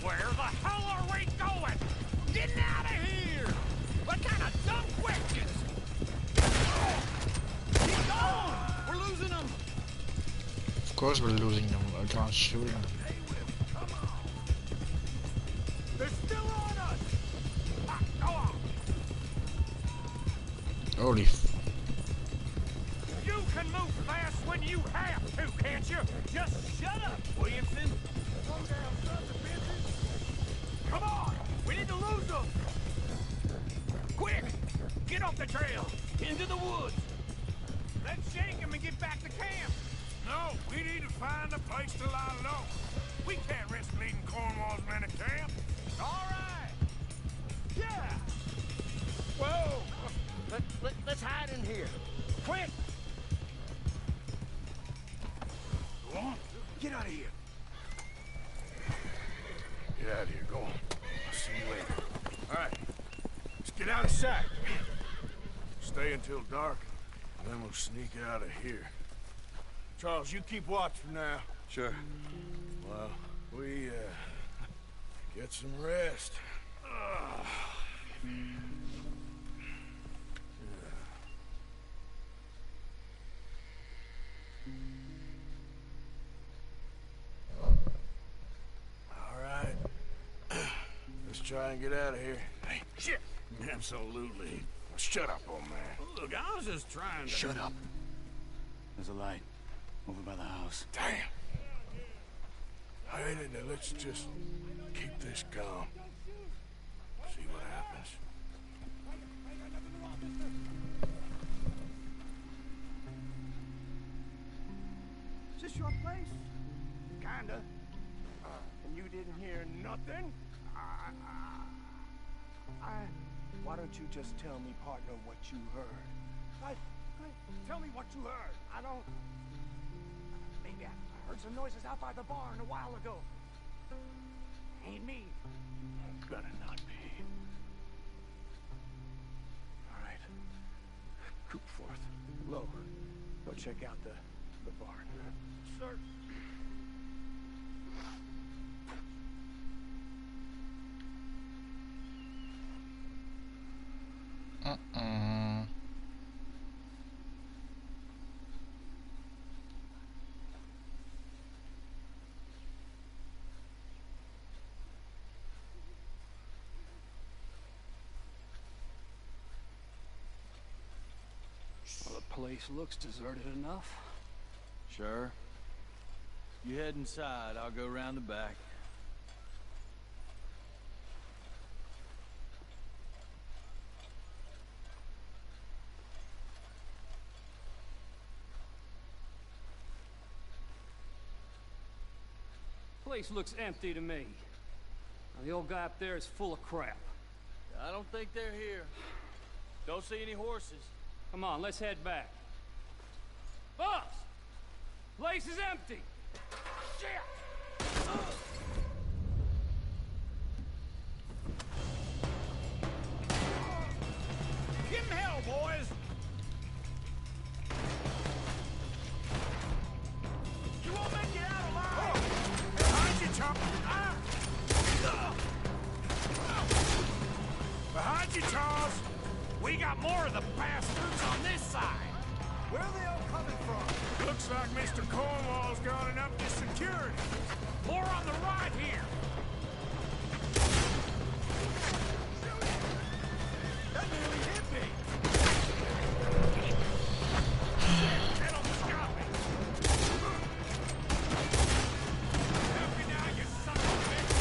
Where the hell are we going? Getting out of here! What kind of dumb questions? Keep going! We're losing them! Of course we're losing them. I can't shoot them. They're still on us! Ah, go on! Holy You can move fast when you have to, can't you? Just shut up, Williamson! Slow down, sons of bitches! Come on! We need to lose them! Quick! Get off the trail! Into the woods! Let's shake them and get back to camp! No, we need to find a place to lie low. We can't risk leading Cornwall's men to camp. All right! Yeah! Whoa! Let's hide in here. Quick! Go on. Get out of here. Get out of here. Go on. I'll see you later. All right. Let's get out of sight. Stay until dark, and then we'll sneak out of here. Charles, you keep watch for now. Sure. Well, we, get some rest. All right. Let's try and get out of here. Hey, shit! Absolutely. Shut up, old man. Look, I was just trying to... Shut up. There's a light over by the house. Damn. All right, now let's just keep this calm. See what happens. Is this your place? Kinda. nothing. Why don't you just tell me, partner, what you heard? Tell me what you heard. I don't... Maybe I heard some noises out by the barn a while ago. Ain't me. Better not be. All right. Coop forth. Low. Go check out the barn. Sir. Well, the place looks deserted enough. Sure. You head inside, I'll go round the back. Place looks empty to me. Now, the old guy up there is full of crap. I don't think they're here. Don't see any horses. Come on, let's head back. Boss! Place is empty! Shit! Give him hell, boys! You won't make it out alive! Oh. Behind you, Tom! Behind you, Charles! We got more of the bastards on this side! Where are they all coming from? Looks like Mr. Cornwall's got enough to security. More on the right here! That nearly hit me! That'll stop me! Help me now, you son of a bitch!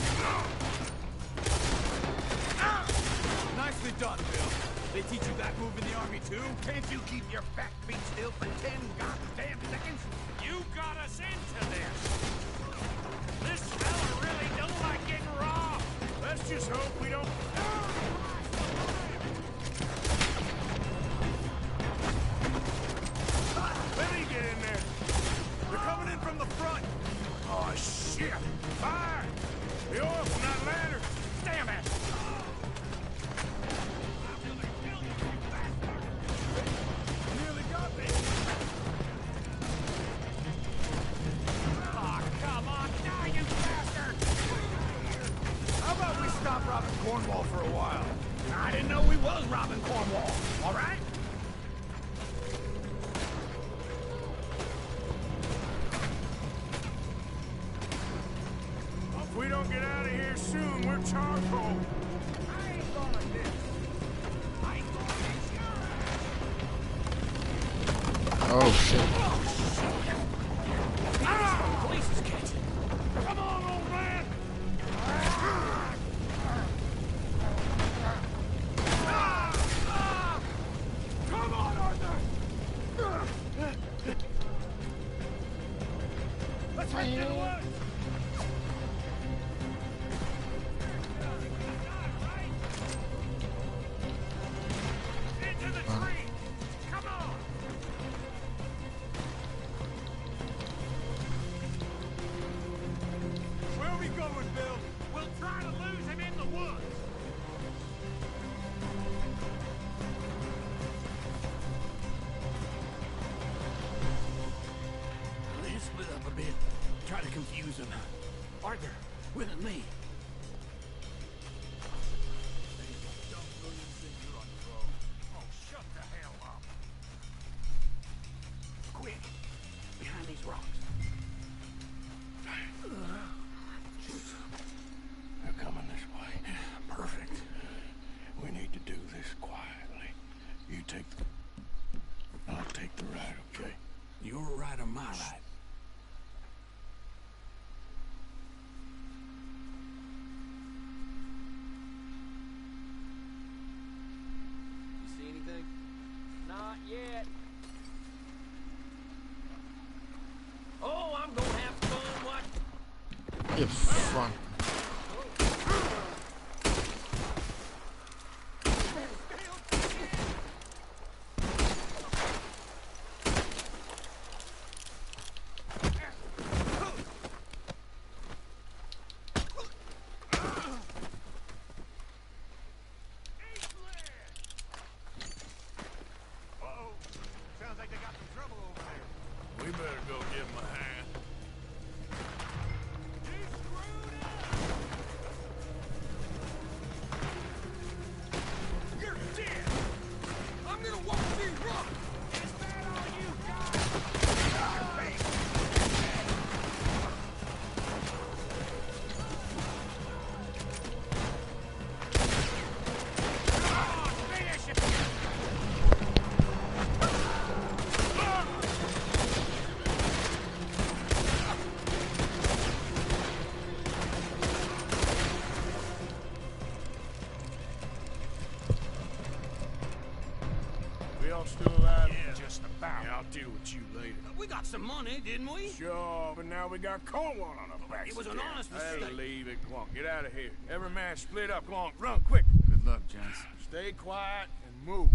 Nicely done, Bill. They teach you that move in the army, too? Can't you keep your back feet still for 10 goddamn seconds? You got us into this! This fella really don't like getting raw! Let's just hope we don't... Let me get in there. They're coming in from the front! Oh, shit! Fire! The oil from that lantern! Damn it! Nearly got me! Oh, come on! Die, you bastard! How about we stop robbing Cornwall for a while? I didn't know we was robbing Cornwall, all right? If we don't get out of here soon, we're charcoal. I ain't gonna miss. I ain't gonna miss. Oh shit. Ah! Police is catching. Come on, old man! Come on, Arthur! Let's head to the woods! Into the tree! Come on! Where are we going, Bill? We'll try to lose him in the woods! Let's split up a bit. Try to confuse him. Arthur, with me. Oh, shut the hell up. Quick, behind these rocks. They're coming this way. Perfect. We need to do this quietly. You take the... I'll take the right, okay? Your right or my right? You see anything? Not yet. Oh, I'm gonna have fun watching. You fuck. y'all still alive? Yeah. Just about. Yeah, I'll deal with you later. We got some money, didn't we? Sure, but now we got Cornwall on our backs. It was an again. honest mistake. Hey, leave it. Come on, get out of here. Every man split up. Come on, run quick. Good luck, gents. Stay quiet and move.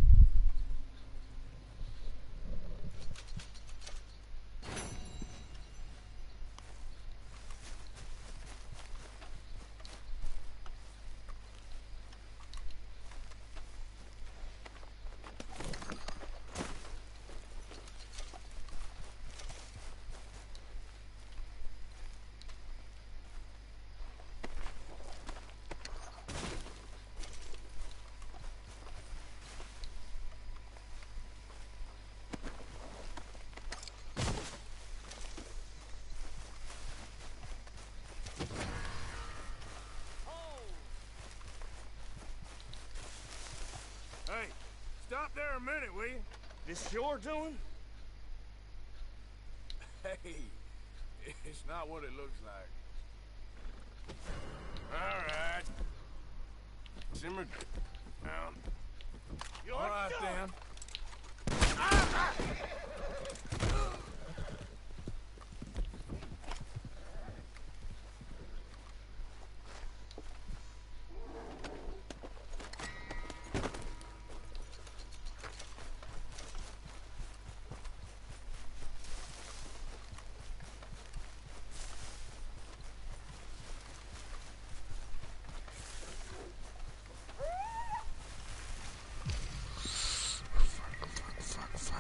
Hey, stop there a minute, will you? This your doing? Hey, it's not what it looks like. All right. Simmer down. All right, then.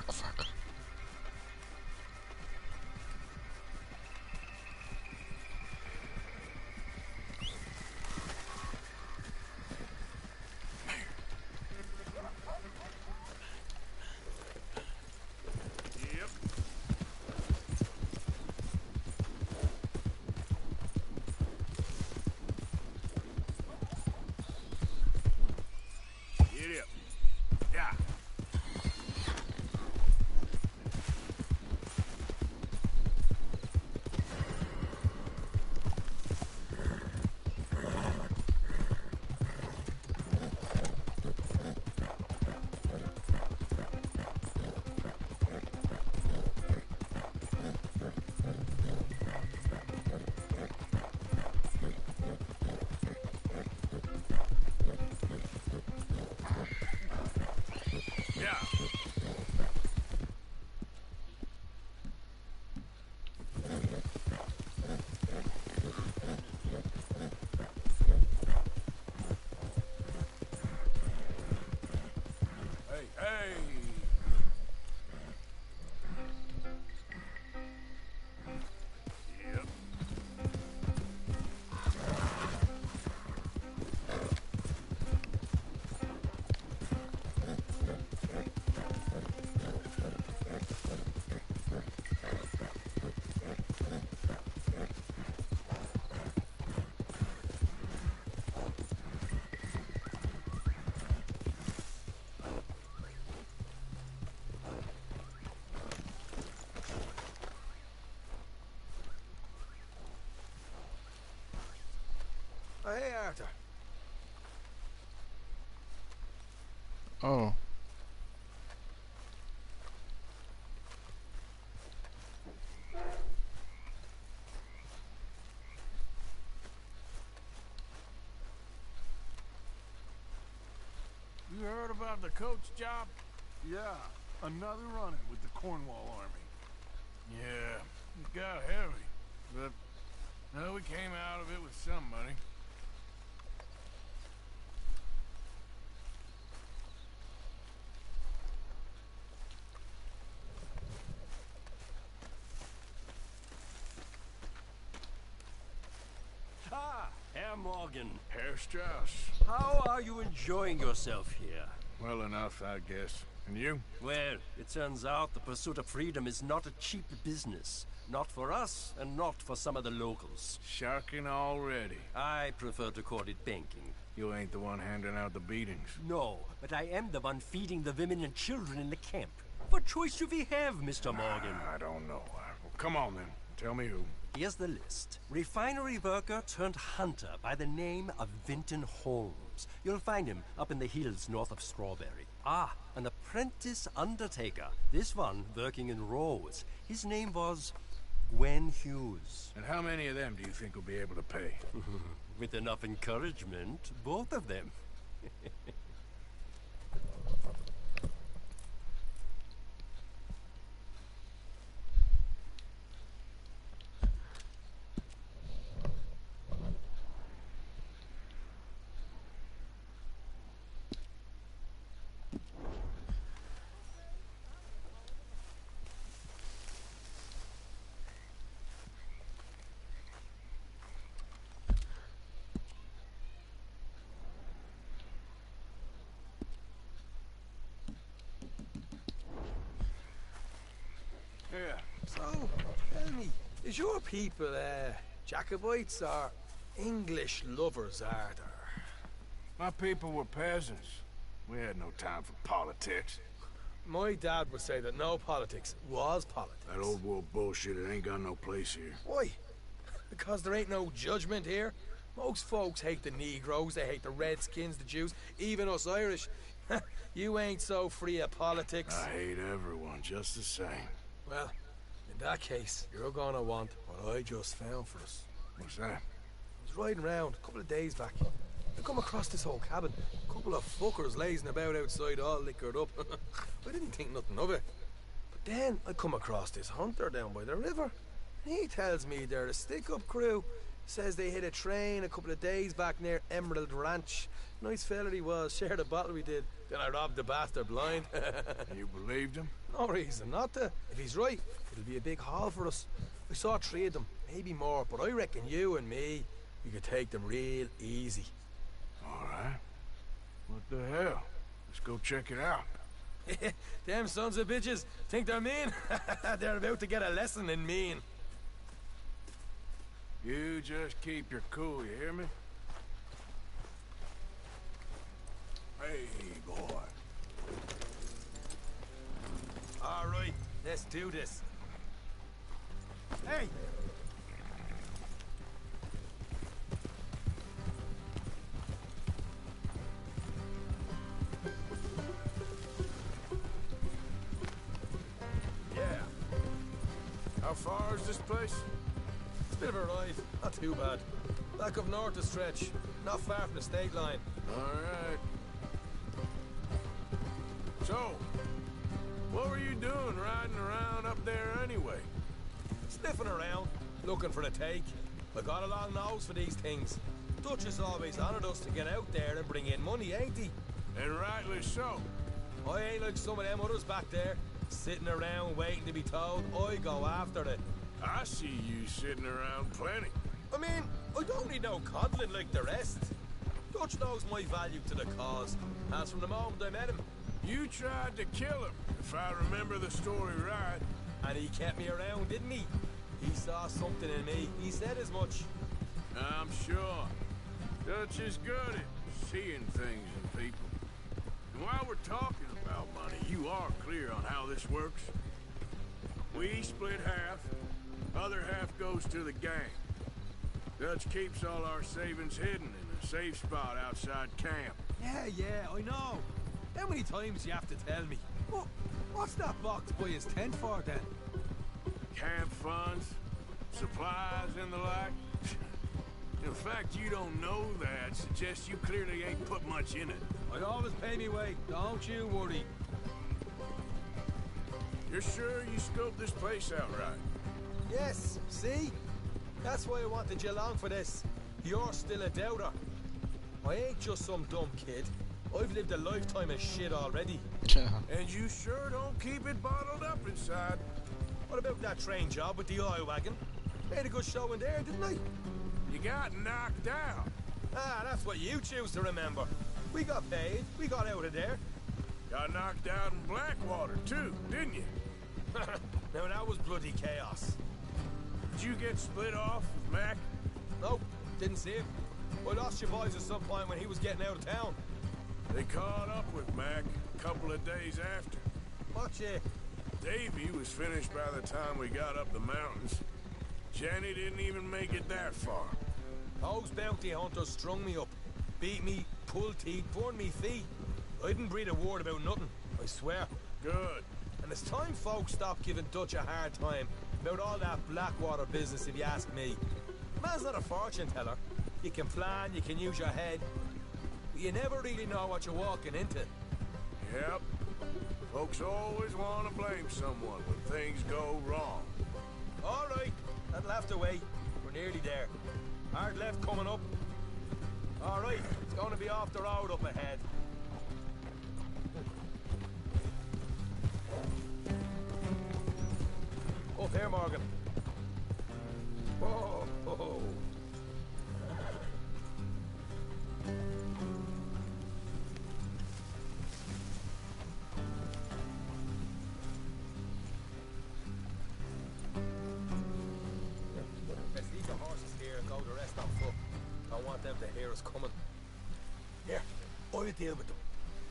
Fuck. Yep. Get up. Yeah. Hey. Yep. Hey, Arthur. Oh. You heard about the coach job? Yeah, another run-in with the Cornwall Army. Yeah, it got heavy. But, no, we came out of it with some money. Ah, Herr Morgan. Herr Strauss. How are you enjoying yourself here? Well enough, I guess. And you? Well, it turns out the pursuit of freedom is not a cheap business. Not for us, and not for some of the locals. Sharking already. I prefer to call it banking. You ain't the one handing out the beatings. No, but I am the one feeding the women and children in the camp. What choice do we have, Mr. Morgan? I don't know. Well, come on then. Tell me who. Here's the list. Refinery worker turned hunter by the name of Vinton Holmes. jobs. You'll find him up in the hills north of Strawberry. Ah, an apprentice undertaker. This one working in Rose. His name was Gwen Hughes. And how many of them do you think will be able to pay? With enough encouragement, both of them. Yeah. So, tell me, is your people, Jacobites or English lovers, are there? My people were peasants. We had no time for politics. My dad would say that no politics was politics. That old world bullshit, it ain't got no place here. Why? Because there ain't no judgment here? Most folks hate the Negroes, they hate the Redskins, the Jews, even us Irish. You ain't so free of politics. I hate everyone just the same. Well, in that case, you're gonna want what I just found for us. What's that? I was riding around a couple of days back. I come across this old cabin. A couple of fuckers lazing about outside all liquored up. I didn't think nothing of it. But then I come across this hunter down by the river. He tells me they're a stick-up crew. Says they hit a train a couple of days back near Emerald Ranch. Nice fella he was, shared a bottle we did. Then I robbed the bastard blind. You believed him? No reason not to. If he's right, it'll be a big haul for us. I saw 3 of them, maybe more, but I reckon you and me, we could take them real easy. Alright. What the hell? Let's go check it out. Them sons of bitches think they're mean. They're about to get a lesson in mean. You just keep your cool, you hear me? Hey, boy. All right, let's do this. Hey! Yeah. How far is this place? It's a bit of a ride, not too bad. Back up north a stretch, not far from the state line. All right. So, what were you doing riding around up there anyway? Sniffing around, looking for a take. I got a long nose for these things. Dutch has always honoured us to get out there and bring in money, ain't he? And rightly so. I ain't like some of them others back there, sitting around waiting to be told. I go after it. I see you sitting around plenty. I mean, I don't need no coddling like the rest. Dutch knows my value to the cause, as from the moment I met him. You tried to kill him, if I remember the story right. And he kept me around, didn't he? He saw something in me. He said as much. I'm sure. Dutch is good at seeing things in people. And while we're talking about money, you are clear on how this works? We split half, other half goes to the gang. Dutch keeps all our savings hidden in a safe spot outside camp. Yeah, I know. How many times do you have to tell me? What's that box by his tent for, then? Camp funds, supplies, and the like. The fact you don't know that suggests you clearly ain't put much in it. I always pay me way, don't you worry. You're sure you scoped this place out right? Yes, see? That's why I wanted you along for this. You're still a doubter. I ain't just some dumb kid. I've lived a lifetime of shit already. And you sure don't keep it bottled up inside. What about that train job with the oil wagon? Made a good show in there, didn't I? You got knocked out. Ah, that's what you choose to remember. We got paid. We got out of there. Got knocked out in Blackwater, too, didn't you? Now, that was bloody chaos. Did you get split off with Mac? Nope, didn't see him. I lost your boys at some point when he was getting out of town. They caught up with Mac a couple of days after. Watch it. Davy was finished by the time we got up the mountains. Jenny didn't even make it that far. Those bounty hunters strung me up, beat me, pull teeth, burn me feet. I didn't breathe a word about nothing, I swear. Good. And it's time folks stop giving Dutch a hard time about all that Blackwater business, if you ask me. Man's not a fortune teller. You can plan, you can use your head, but you never really know what you're walking into. Yep. Folks always want to blame someone when things go wrong. All right, that'll have to wait. We're nearly there. Hard left coming up. All right, it's going to be off the road up ahead. Up here, Morgan. Whoa, whoa. Let's leave the horses here and go the rest on foot. Don't want them to hear us coming. Here, I'll deal with them.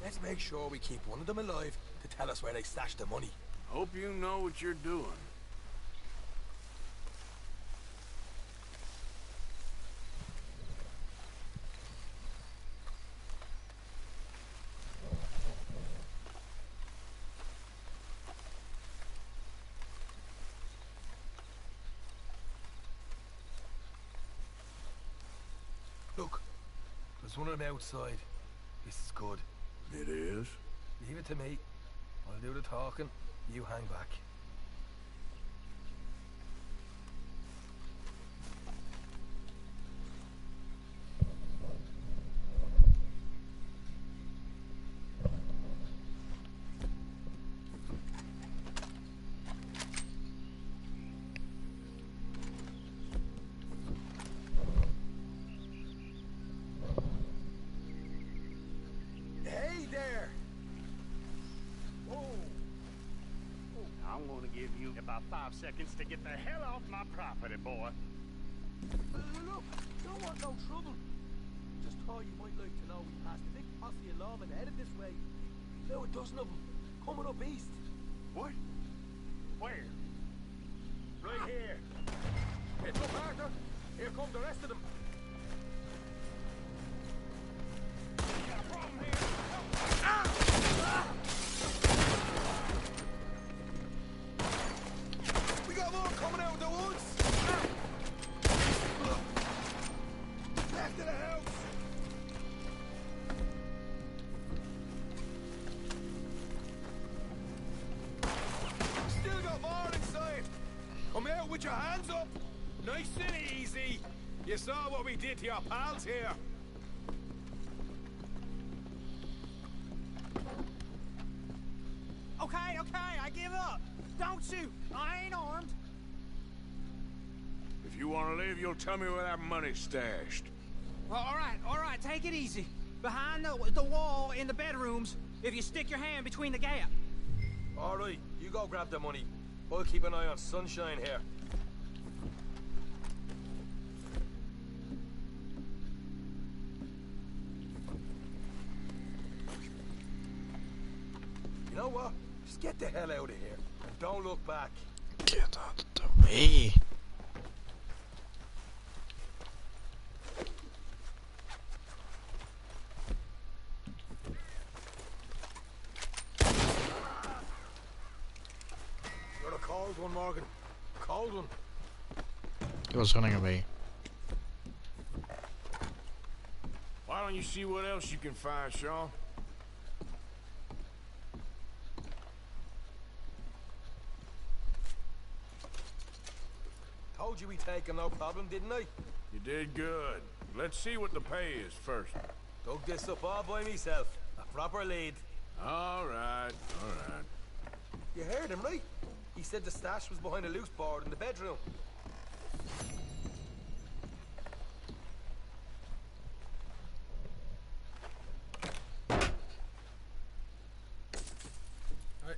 Let's make sure we keep one of them alive to tell us where they stashed the money. Hope you know what you're doing. Look, there's one of them outside. This is good. It is? Leave it to me. I'll do the talking. You hang back. Hey there! I'm gonna give you about 5 seconds to get the hell off my property, boy. Look, don't want no trouble. Just thought you might like to know we passed a big posse of lawmen headed this way. Now a dozen of them, coming up east. What? Where? Right here. It's up, Arthur. Here come the rest of them. Got a problem here. We got more coming out of the woods. Back to the house. Still got more inside. Come out with your hands up. Nice and easy. You saw what we did to your pals here. Okay, I give up. Don't shoot. I ain't armed. If you want to leave, you'll tell me where that money's stashed. Well, all right, take it easy. Behind the wall in the bedrooms, if you stick your hand between the gap. All right, you go grab the money. I'll keep an eye on Sunshine here. You know what? Just get the hell out of here. And don't look back. Get out of the way. You're a cold one, Morgan. Cold one. He was running away. Why don't you see what else you can find, Sean? Told you we take him, no problem, didn't I? You did good. Let's see what the pay is first. Dug this up all by myself. A proper lead. All right, all right. You heard him, right? He said the stash was behind a loose board in the bedroom. Right.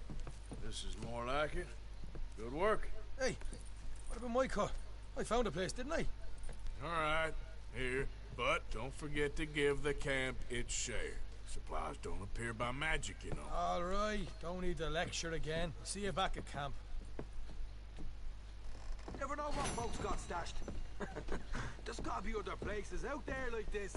This is more like it. Good work. Hey, what about my car? I found a place, didn't I? All right, here. But don't forget to give the camp its share. Supplies don't appear by magic, you know. All right, don't need the lecture again. See you back at camp. Never know what folks got stashed. There's gotta be other places out there like this.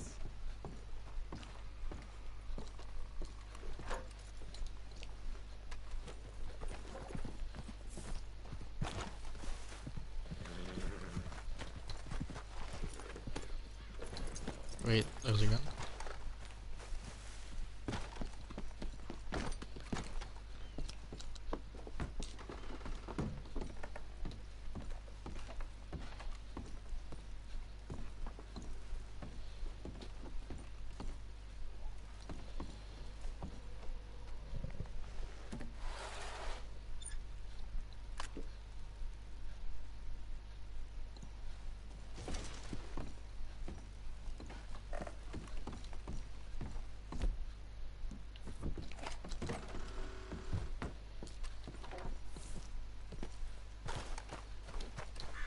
Wait, there's a gun.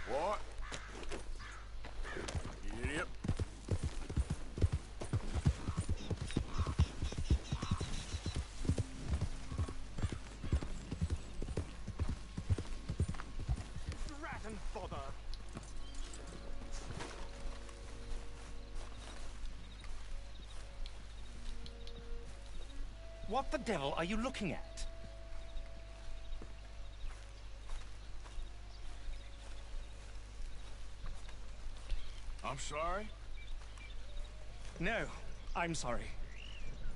What? You idiot. Rat and bother. What the devil are you looking at? I'm sorry? No, I'm sorry.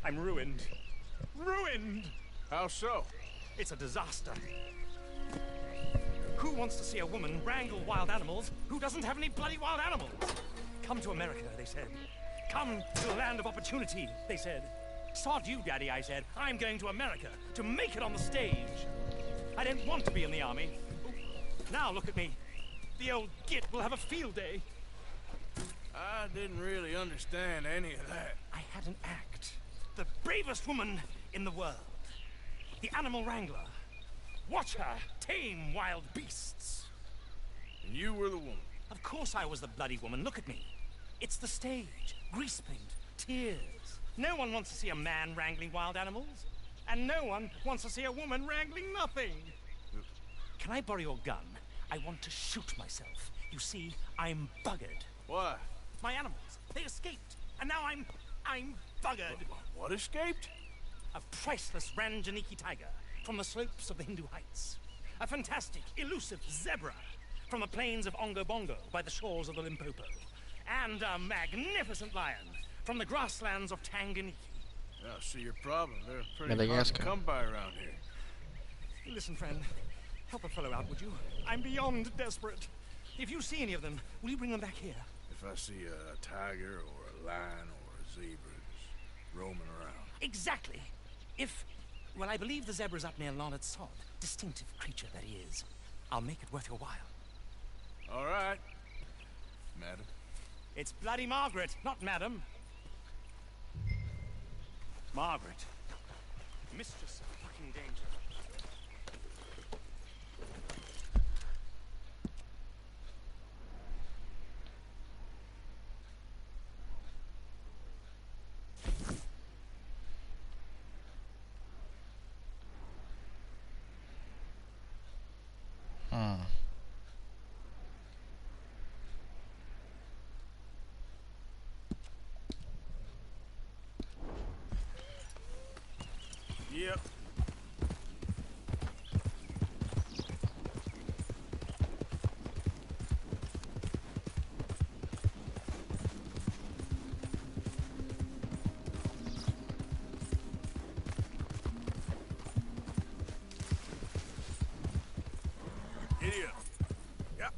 I'm ruined. Ruined! How so? It's a disaster. Who wants to see a woman wrangle wild animals who doesn't have any bloody wild animals? Come to America, they said. Come to the land of opportunity, they said. Sod you, Daddy, I said. I'm going to America to make it on the stage. I don't want to be in the army. Now look at me. The old git will have a field day. I didn't really understand any of that. I had an act. The bravest woman in the world. The animal wrangler. Watch her tame wild beasts. And you were the woman. Of course I was the bloody woman. Look at me. It's the stage. Grease paint. Tears. No one wants to see a man wrangling wild animals. And no one wants to see a woman wrangling nothing. Can I borrow your gun? I want to shoot myself. You see, I'm buggered. Why? My animals. They escaped. And now I'm buggered. What escaped? A priceless Ranjaniki tiger from the slopes of the Hindu Heights. A fantastic, elusive zebra from the plains of Ongo Bongo by the shores of the Limpopo. And a magnificent lion from the grasslands of Tanganyika. Yeah, I see your problem. They're pretty hard to come by around here. Listen, friend. Help a fellow out, would you? I'm beyond desperate. If you see any of them, will you bring them back here? If I see a tiger or a lion or a zebra just roaming around. Exactly. Well, I believe the zebra's up near Larned Sod. Distinctive creature that he is. I'll make it worth your while. All right, madam. It's bloody Margaret, not madam. Margaret. Mistress of fucking danger. Yep. Idiot. Yep.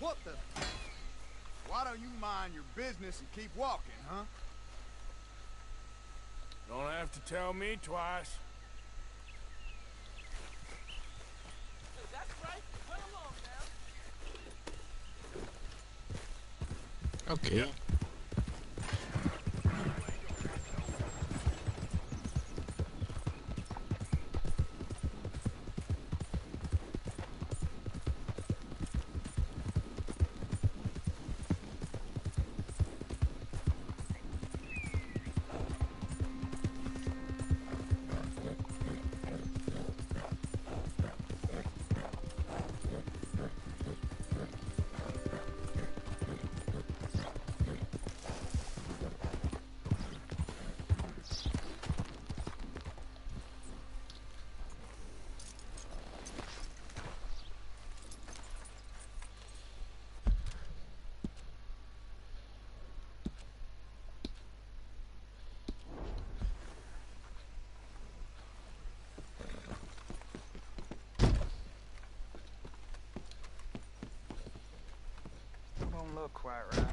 What the? Why don't you mind your business and keep walking, huh? Don't have to tell me twice. That's right. Run along now. Okay. Don't look quite right.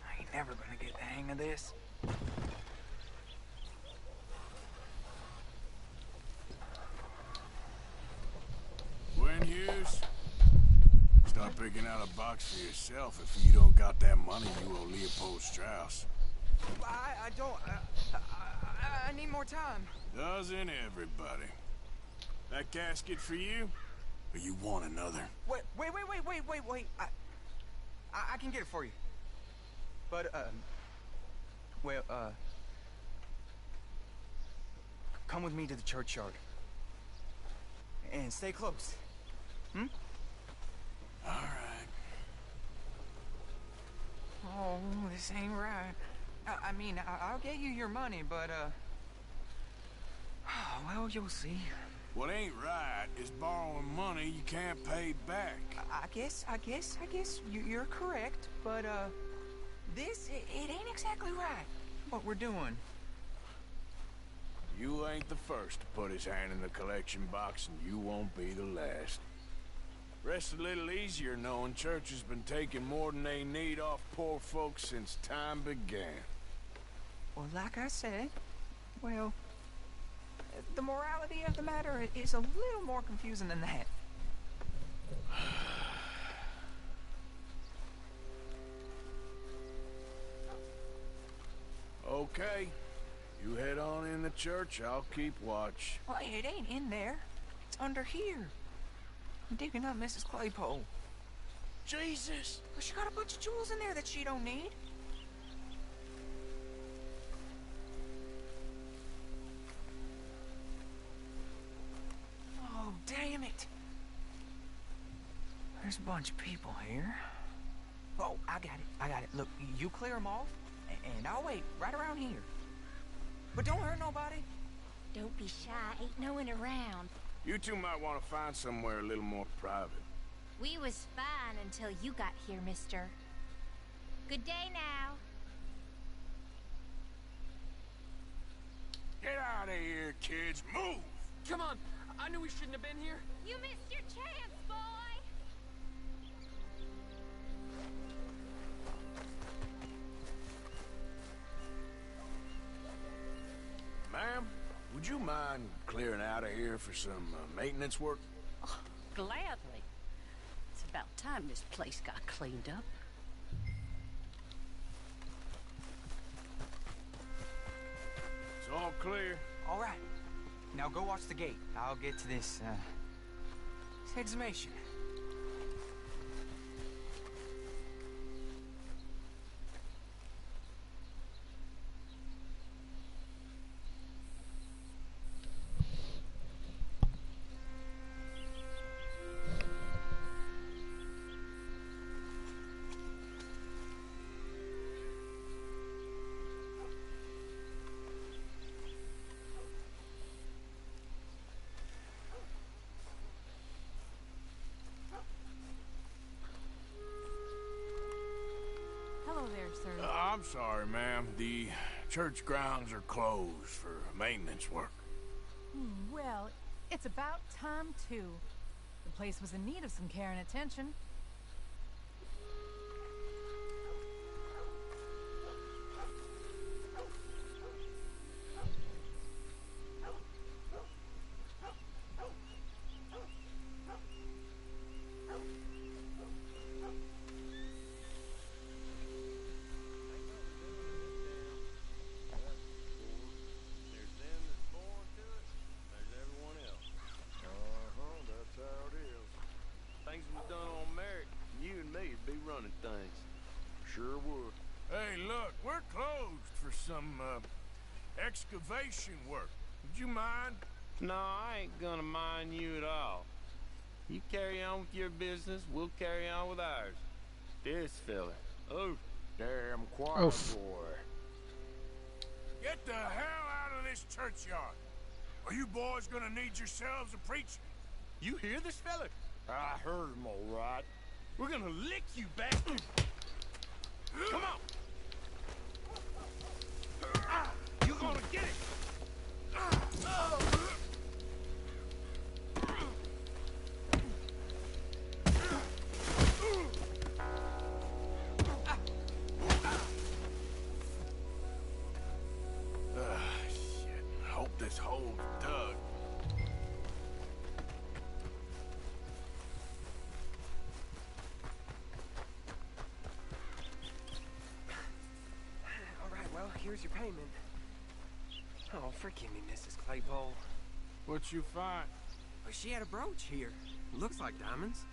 I ain't never gonna get the hang of this. Gwen Hughes, start picking out a box for yourself if you don't got that money you owe Leopold Strauss. I don't. I need more time. Doesn't everybody? That casket for you? Or you want another? Wait. I can get it for you. But, well, come with me to the churchyard. And stay close. Hmm? All right. Oh, this ain't right. I mean, I'll get you your money, but, well, you'll see. What ain't right is borrowing money you can't pay back. I guess you're correct, but, it ain't exactly right, what we're doing. You ain't the first to put his hand in the collection box, and you won't be the last. Rest a little easier knowing church has been taking more than they need off poor folks since time began. Well, like I said, well, the morality of the matter is a little more confusing than that. Okay. You head on in the church, I'll keep watch. Well, it ain't in there. It's under here. I'm digging up Mrs. Claypole. Jesus! Well, she got a bunch of jewels in there that she don't need. Oh, damn it. There's a bunch of people here. Oh, I got it. Look, you clear them off, and I'll wait right around here. But don't hurt nobody. Don't be shy. Ain't no one around. You two might want to find somewhere a little more private. We was fine until you got here, mister. Good day now. Get out of here, kids. Move! Come on. I knew we shouldn't have been here. You missed your chance, boy. Ma'am, would you mind clearing out of here for some maintenance work? Oh, gladly. It's about time this place got cleaned up. It's all clear. All right. Now go watch the gate. I'll get to this exhumation. I'm sorry, ma'am. The church grounds are closed for maintenance work. Well, it's about time, too. The place was in need of some care and attention. excavation work. Would you mind? No, I ain't gonna mind you at all. You carry on with your business, we'll carry on with ours. This fella. Oh, damn choir boy. Get the hell out of this churchyard. Are you boys gonna need yourselves a preacher? You hear this fella? I heard him all right. We're gonna lick you, bastard. Come on. You're gonna get it. Shit. Hope this hole's dug. All right, well, here's your payment. Oh, forgive me, Mrs. Claypole. What you find? Well, she had a brooch here. Looks like diamonds.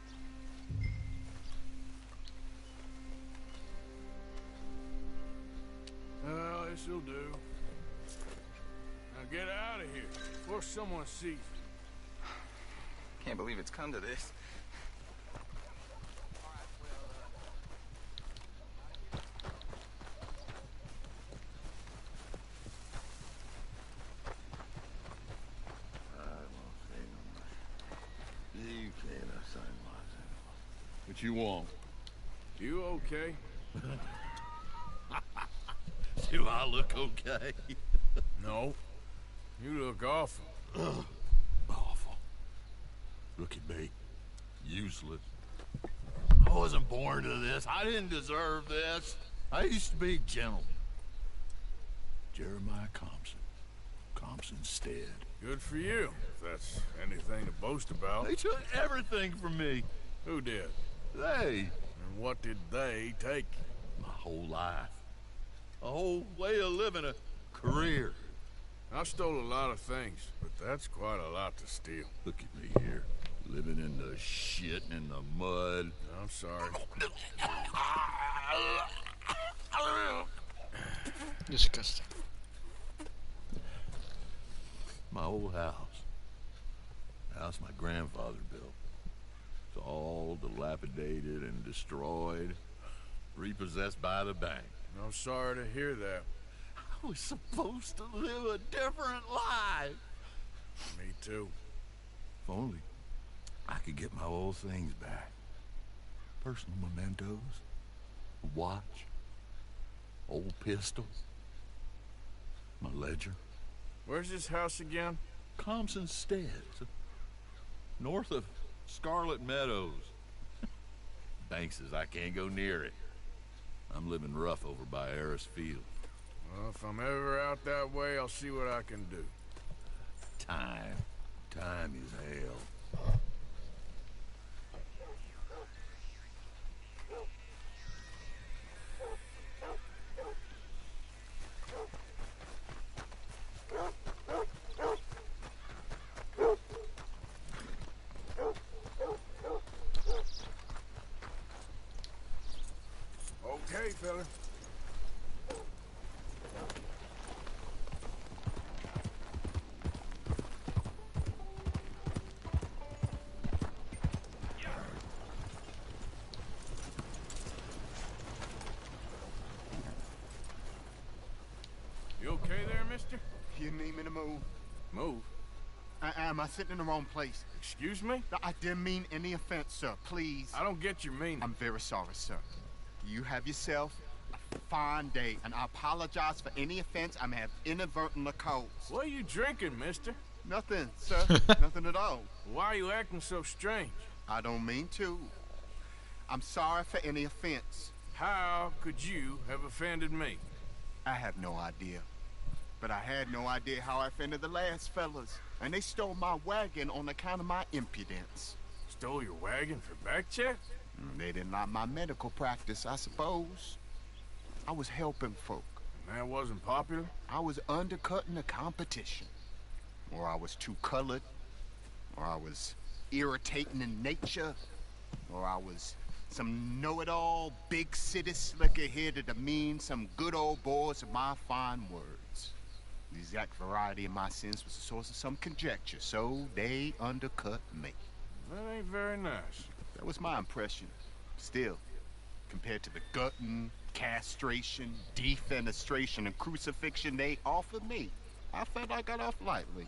Well, this'll do. Now get out of here before someone sees you. Can't believe it's come to this. What you want? You okay? Do I look okay? No. You look awful. Awful. Look at me. Useless. I wasn't born to this. I didn't deserve this. I used to be gentle. Jeremiah Compson. Compson Stead. Good for you, if that's anything to boast about. They took everything from me. Who did? They. And what did they take? My whole life. A whole way of living, a career. I stole a lot of things, but that's quite a lot to steal. Look at me here, living in the shit and the mud. I'm sorry. Disgusting. My old house. The house my grandfather built. It's all dilapidated and destroyed. Repossessed by the bank. I'm sorry to hear that. I was supposed to live a different life. Me too. If only I could get my old things back. Personal mementos, a watch, old pistols, my ledger. Where's this house again? Compson Stead, north of Scarlet Meadows. Bank says I can't go near it. I'm living rough over by Harris Field. Well, if I'm ever out that way, I'll see what I can do. Time. Time is hell. Okay, fella. You okay there, mister? You need me to move? Move? Am I sitting in the wrong place? Excuse me? I didn't mean any offense, sir. Please. I don't get your meaning. I'm very sorry, sir. You have yourself a fine day, and I apologize for any offense I may have inadvertently caused. What are you drinking, mister? Nothing, sir. Nothing at all. Why are you acting so strange? I don't mean to. I'm sorry for any offense. How could you have offended me? I have no idea. But I had no idea how I offended the last fellas. And they stole my wagon on account of my impudence. Stole your wagon for back checks? They didn't like my medical practice, I suppose. I was helping folk. And that wasn't popular? I was undercutting the competition. Or I was too colored. Or I was irritating in nature. Or I was some know-it-all big city slicker here to demean some good old boys of my fine words. These exact variety of my sins was the source of some conjecture, so they undercut me. That ain't very nice. That was my impression. Still, compared to the gutting, castration, defenestration, and crucifixion they offered me, I felt I got off lightly.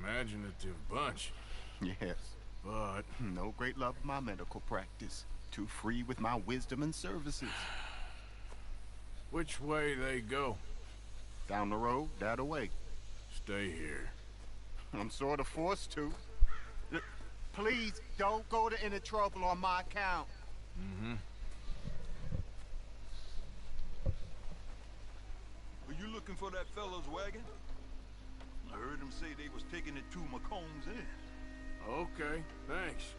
Imaginative bunch. Yes. But no great love of my medical practice. Too free with my wisdom and services. Which way they go? Down the road, that way. Stay here. I'm sort of forced to. Please, don't go to any trouble on my account. Mm-hmm. Were you looking for that fellow's wagon? I heard him say they was taking it to McComb's Inn. Okay, thanks.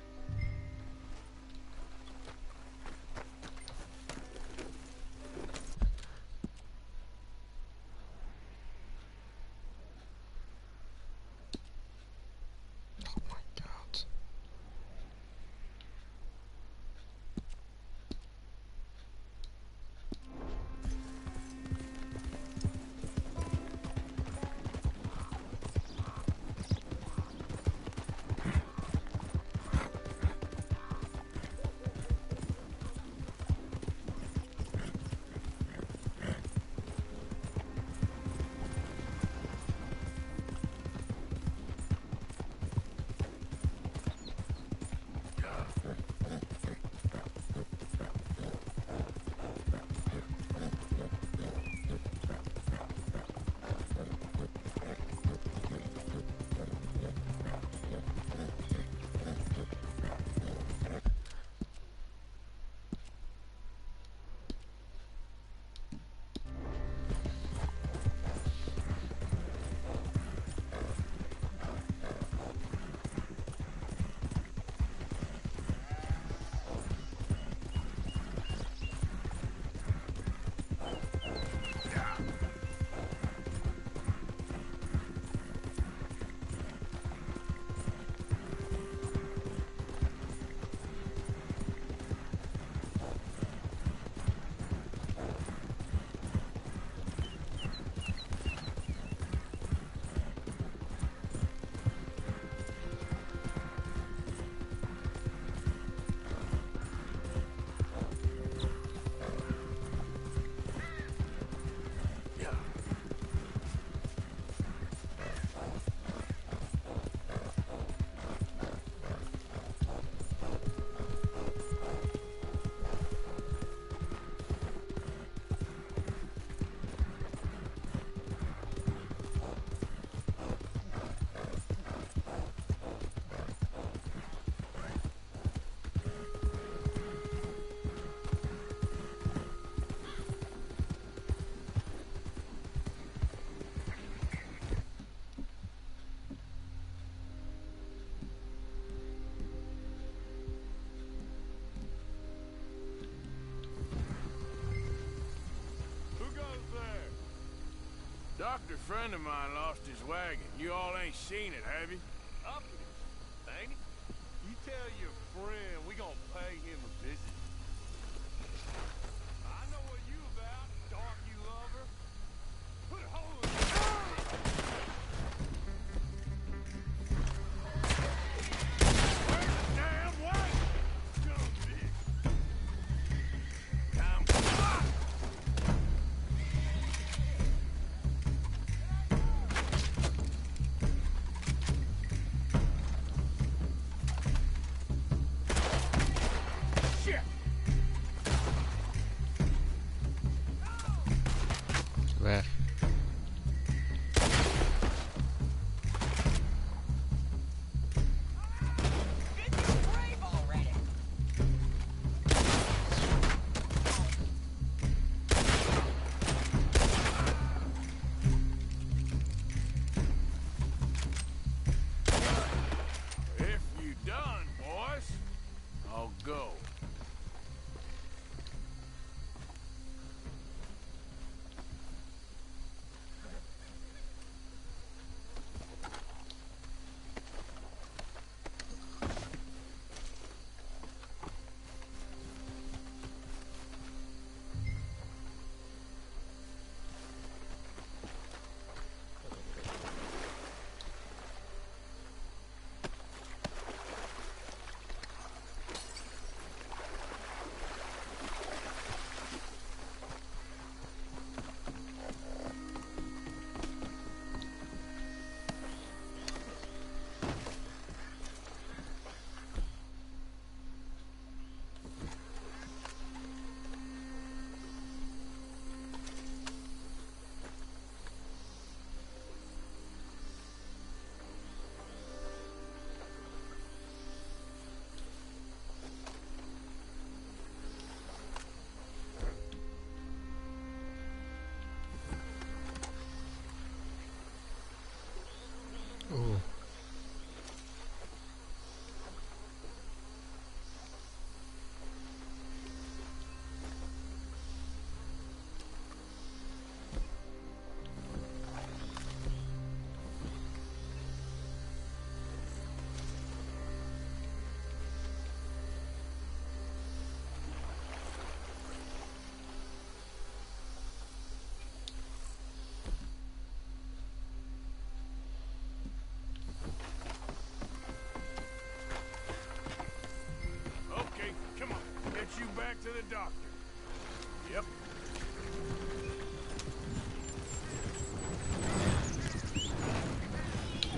Doctor friend of mine lost his wagon. You all ain't seen it, have you? Up with it, ain't it? You tell your friend we gonna pay him a visit. I know what you about, dark you lover. Put a hole in Where's the damn wagon? Son of a bitch. Come on!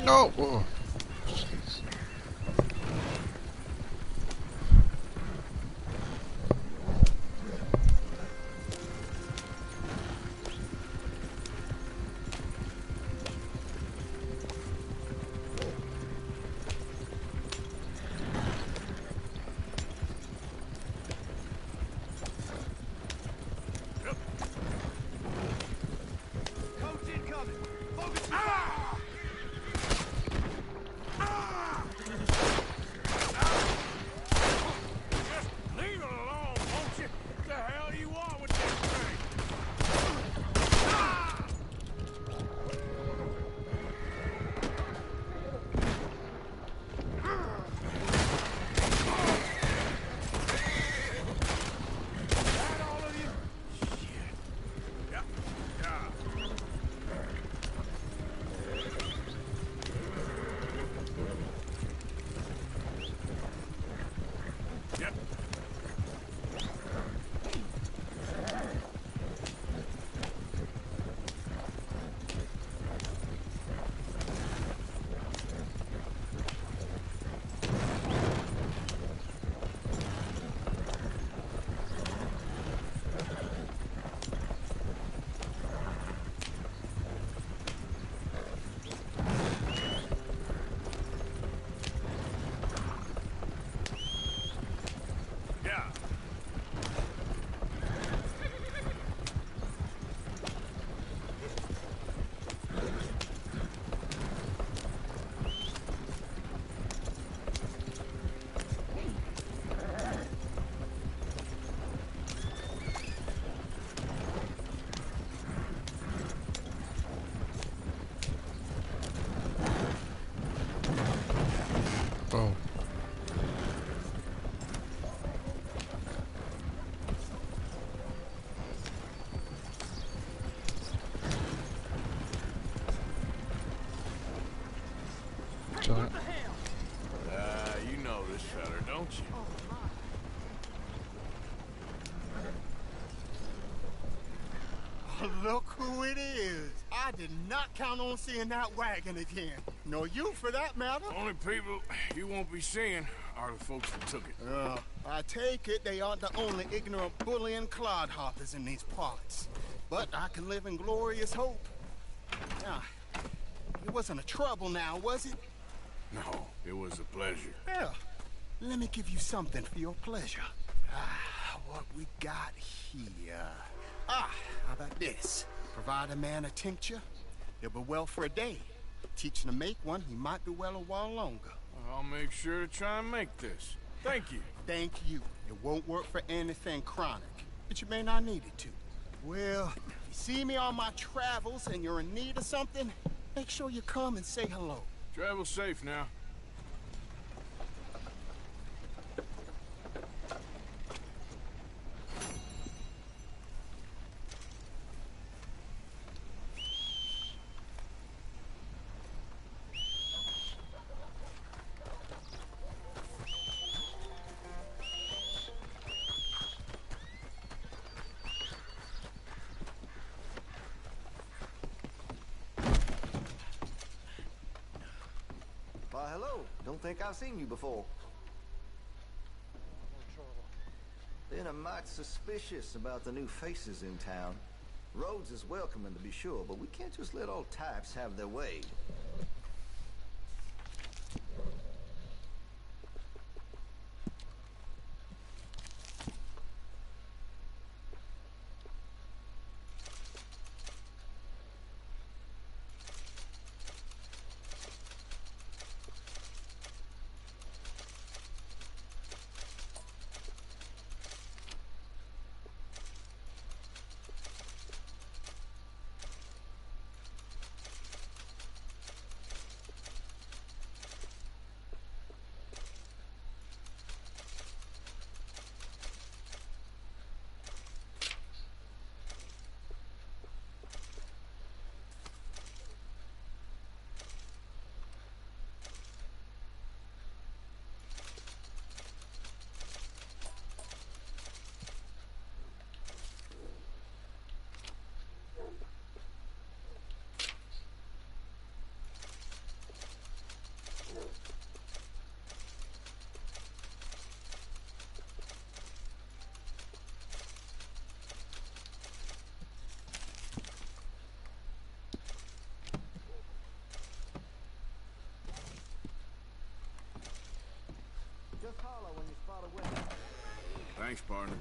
No! Oh. Jeez. Leave it alone, won't you? What the hell do you want with this thing? That all of you? Shit. Yep. Yeah. Yep. Yeah. Oh. Giant. You know this feller, don't you? Look who it is. I did not count on seeing that wagon again. Nor you, for that matter. Only people you won't be seeing are the folks that took it. I take it they aren't the only ignorant bullying clodhoppers in these parts. But I can live in glorious hope. It wasn't a trouble now, was it? No, it was a pleasure. Yeah. Let me give you something for your pleasure. What we got here? How about this? Provide a man a tincture, he'll be well for a day. Teach him to make one, he might be well a while longer. I'll make sure to try and make this. Thank you. Thank you. It won't work for anything chronic, but you may not need it to. Well, if you see me on my travels and you're in need of something, make sure you come and say hello. Travel safe now. Why, hello. Don't think I've seen you before. Been a mite suspicious about the new faces in town. Rhodes is welcoming, to be sure, but we can't just let all types have their way. Thanks, partner.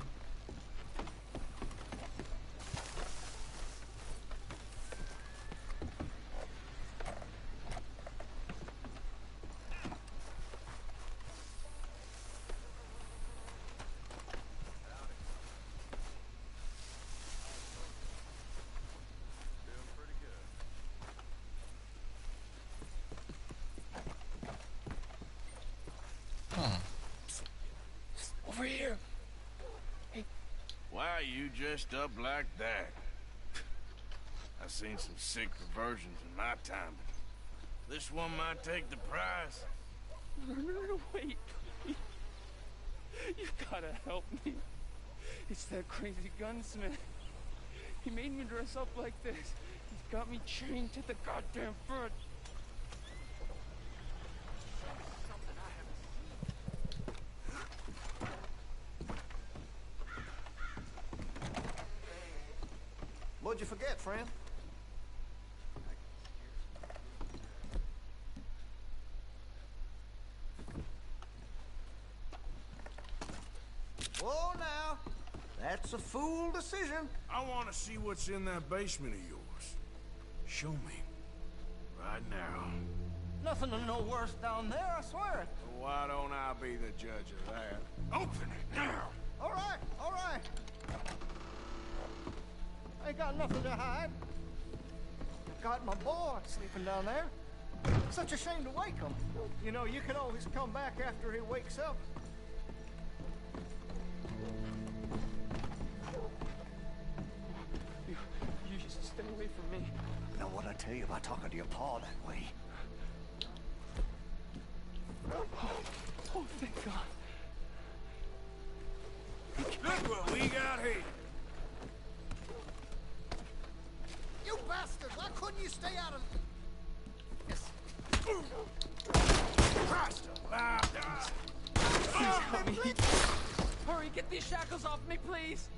Over here. Hey. Why are you dressed up like that? I've seen some sick perversions in my time, but this one might take the prize. No, wait, please. You gotta help me. It's that crazy gunsmith. He made me dress up like this. He's got me chained to the goddamn foot. What'd you forget, friend? Whoa, now. That's a fool decision. I want to see what's in that basement of yours. Show me. Right now. Nothing to no worse down there, I swear. Well, why don't I be the judge of that? Open it now! All right, all right. Ain't got nothing to hide. Got my boy sleeping down there. Such a shame to wake him. You know, you can always come back after he wakes up. You should stay away from me. Know what I tell you about talking to your paw that way? Oh, thank God. Look what we got here. You bastards! Why couldn't you stay out of... Yes. Christ alive! Please help me. Hurry, get these shackles off me, please.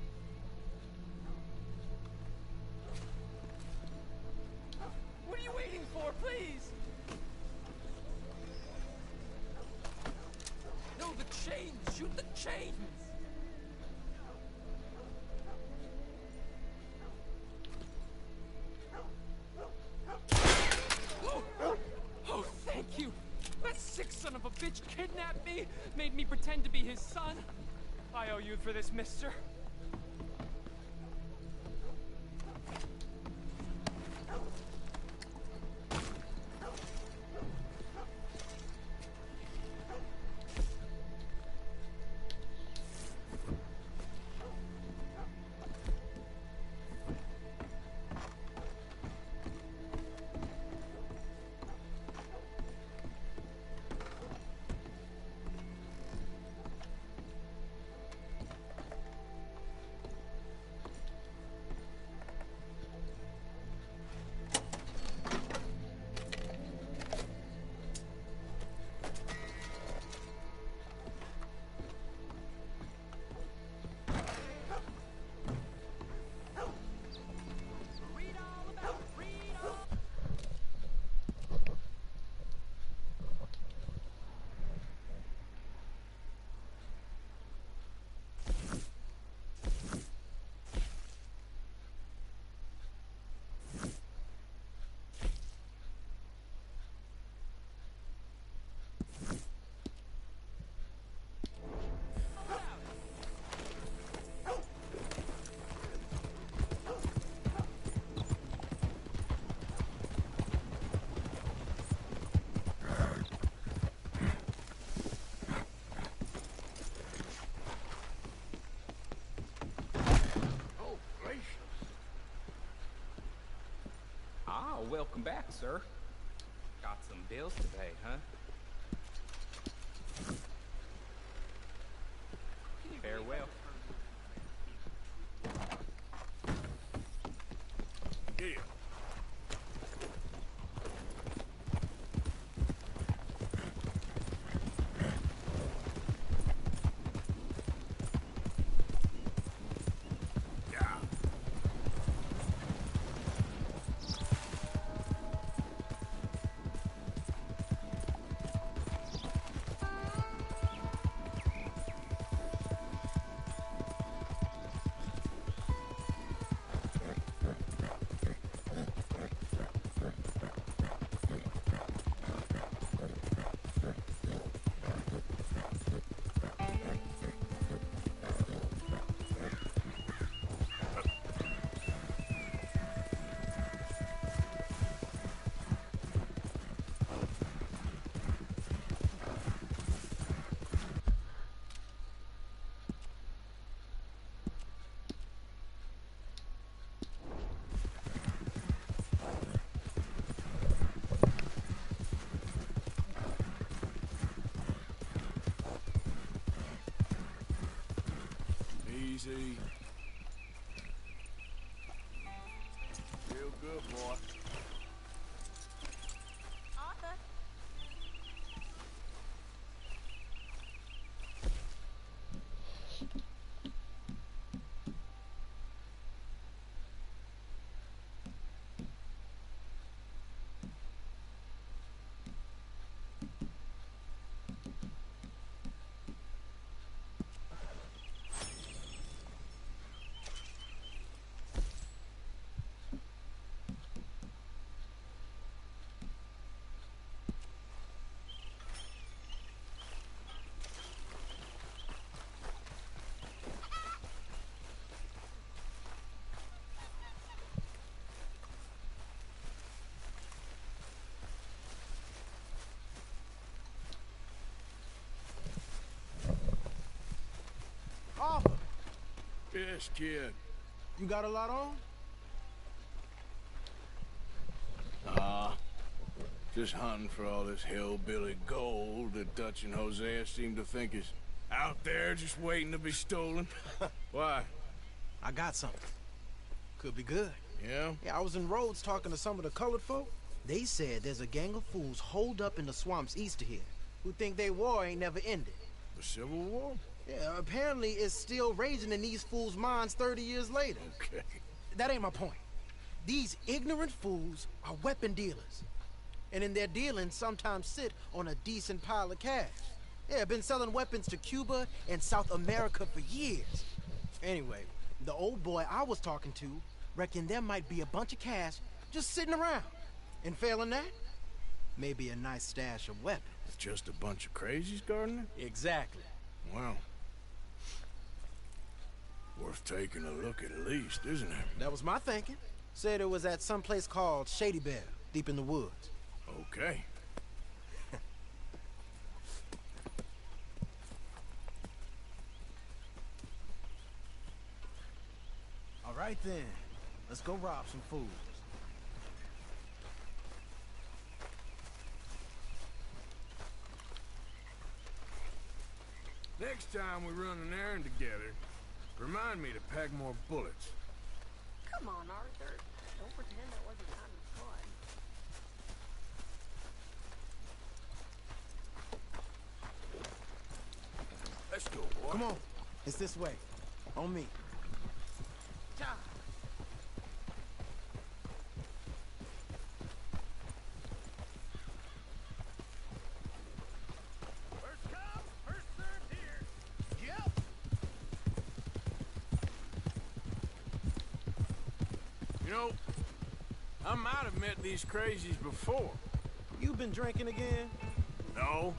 What are you waiting for, please? No, the chains! Shoot the chains! Oh, thank you! That sick son of a bitch kidnapped me, made me pretend to be his son. I owe you for this, mister. Welcome back, sir. Got some bills to pay, huh? Farewell. Yeah. Easy. Feel good, boy. Arthur. Arthur, Yes, kid. you got a lot on? Just hunting for all this hillbilly gold that Dutch and Hosea seem to think is out there just waiting to be stolen. Why? I got something. Could be good. Yeah? Yeah, I was in Rhodes talking to some of the colored folk. They said there's a gang of fools holed up in the swamps east of here who think their war ain't never ended. The Civil War? Yeah, apparently it's still raging in these fools' minds 30 years later. Okay. That ain't my point. These ignorant fools are weapon dealers. And in their dealing, sometimes sit on a decent pile of cash. Yeah, been selling weapons to Cuba and South America for years. Anyway, the old boy I was talking to reckoned there might be a bunch of cash just sitting around. And failing that, maybe a nice stash of weapons. It's just a bunch of crazies, Gardner? Exactly. Wow. Worth taking a look at least, isn't it? That was my thinking. Said it was at some place called Shady Belle, deep in the woods. Okay. All right then, let's go rob some fools. Next time we run an errand together, remind me to pack more bullets. Come on, Arthur. Don't pretend that wasn't having fun. Let's go, boy. Come on, it's this way. On me. First come, first served here. Yep. You know, I might have met these crazies before. You been drinking again? No.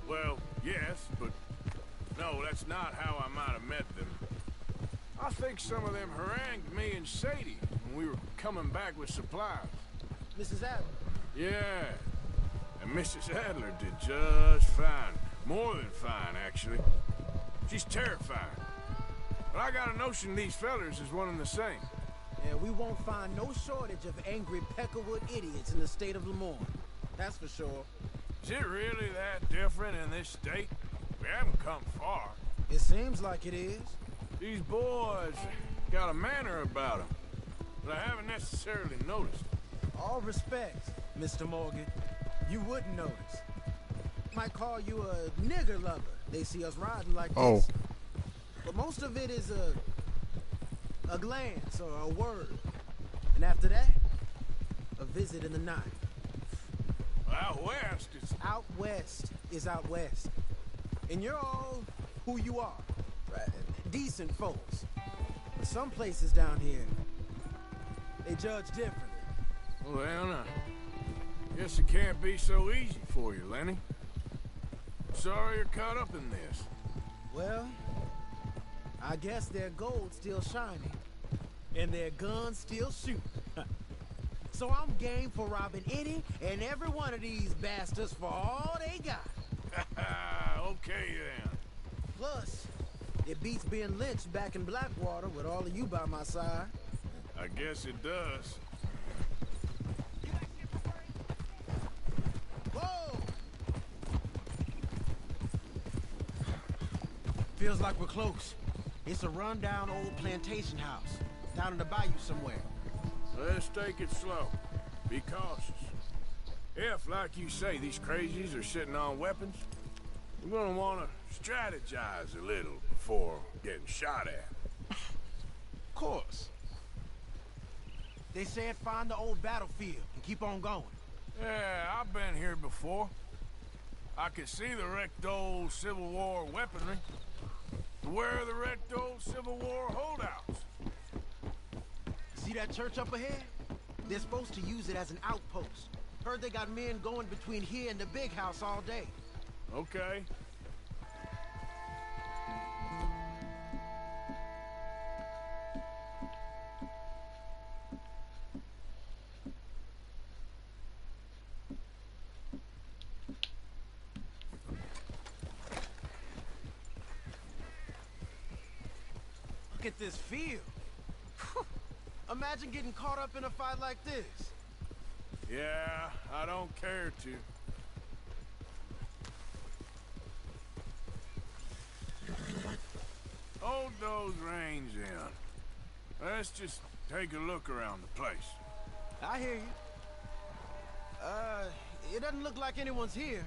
Well, yes, but no, that's not how I might have met them. I think some of them harangued me and Sadie when we were coming back with supplies. Mrs. Adler? Yeah. And Mrs. Adler did just fine. More than fine, actually. She's terrifying. But I got a notion these fellers is one and the same. Yeah, we won't find no shortage of angry Peckerwood idiots in the state of Lemoyne. That's for sure. Is it really that different in this state? We haven't come far. It seems like it is. These boys got a manner about them that I haven't necessarily noticed. All respect, Mr. Morgan. You wouldn't notice. Might call you a nigger lover. They see us riding like this. But most of it is a glance or a word. And after that, a visit in the night. Out west, it's... Out west is out west. And you're all who you are. Right? Decent folks. But some places down here, they judge differently. Well, then, guess it can't be so easy for you, Lenny. Sorry you're caught up in this. Well, I guess their gold's still shining. And their guns still shoot. So I'm game for robbing any and every one of these bastards for all they got. Okay, then. Plus, it beats being lynched back in Blackwater with all of you by my side. I guess it does. Whoa! Feels like we're close. It's a rundown old plantation house, down in the bayou somewhere. Let's take it slow. Be cautious. If, like you say, these crazies are sitting on weapons, we're gonna want to strategize a little before getting shot at. Of course. They said find the old battlefield and keep on going. Yeah, I've been here before. I can see the wrecked old Civil War weaponry. Where are the wrecked old Civil War holdouts? See that church up ahead? They're supposed to use it as an outpost. Heard they got men going between here and the big house all day. Okay. Look at this field. Imagine getting caught up in a fight like this. Yeah, I don't care to. Hold those reins in. Let's just take a look around the place. I hear you. It doesn't look like anyone's here.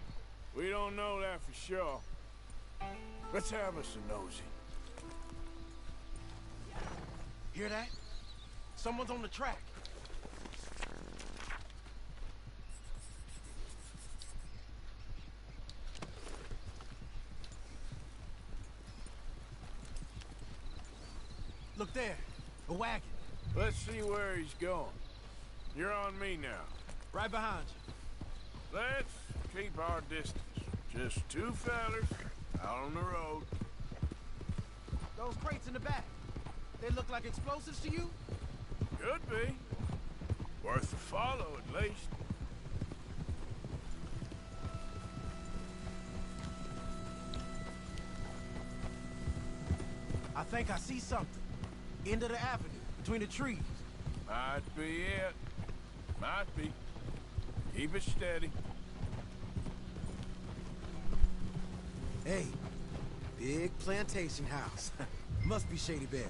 We don't know that for sure. Let's have us a nosy. Hear that? Someone's on the track. Look there, a wagon. Let's see where he's going. You're on me now. Right behind you. Let's keep our distance. Just two fellers out on the road. Those crates in the back, they look like explosives to you? Could be. Worth a follow, at least. I think I see something. End of the avenue, between the trees. Might be it. Might be. Keep it steady. Hey, big plantation house. Must be Shady Bear.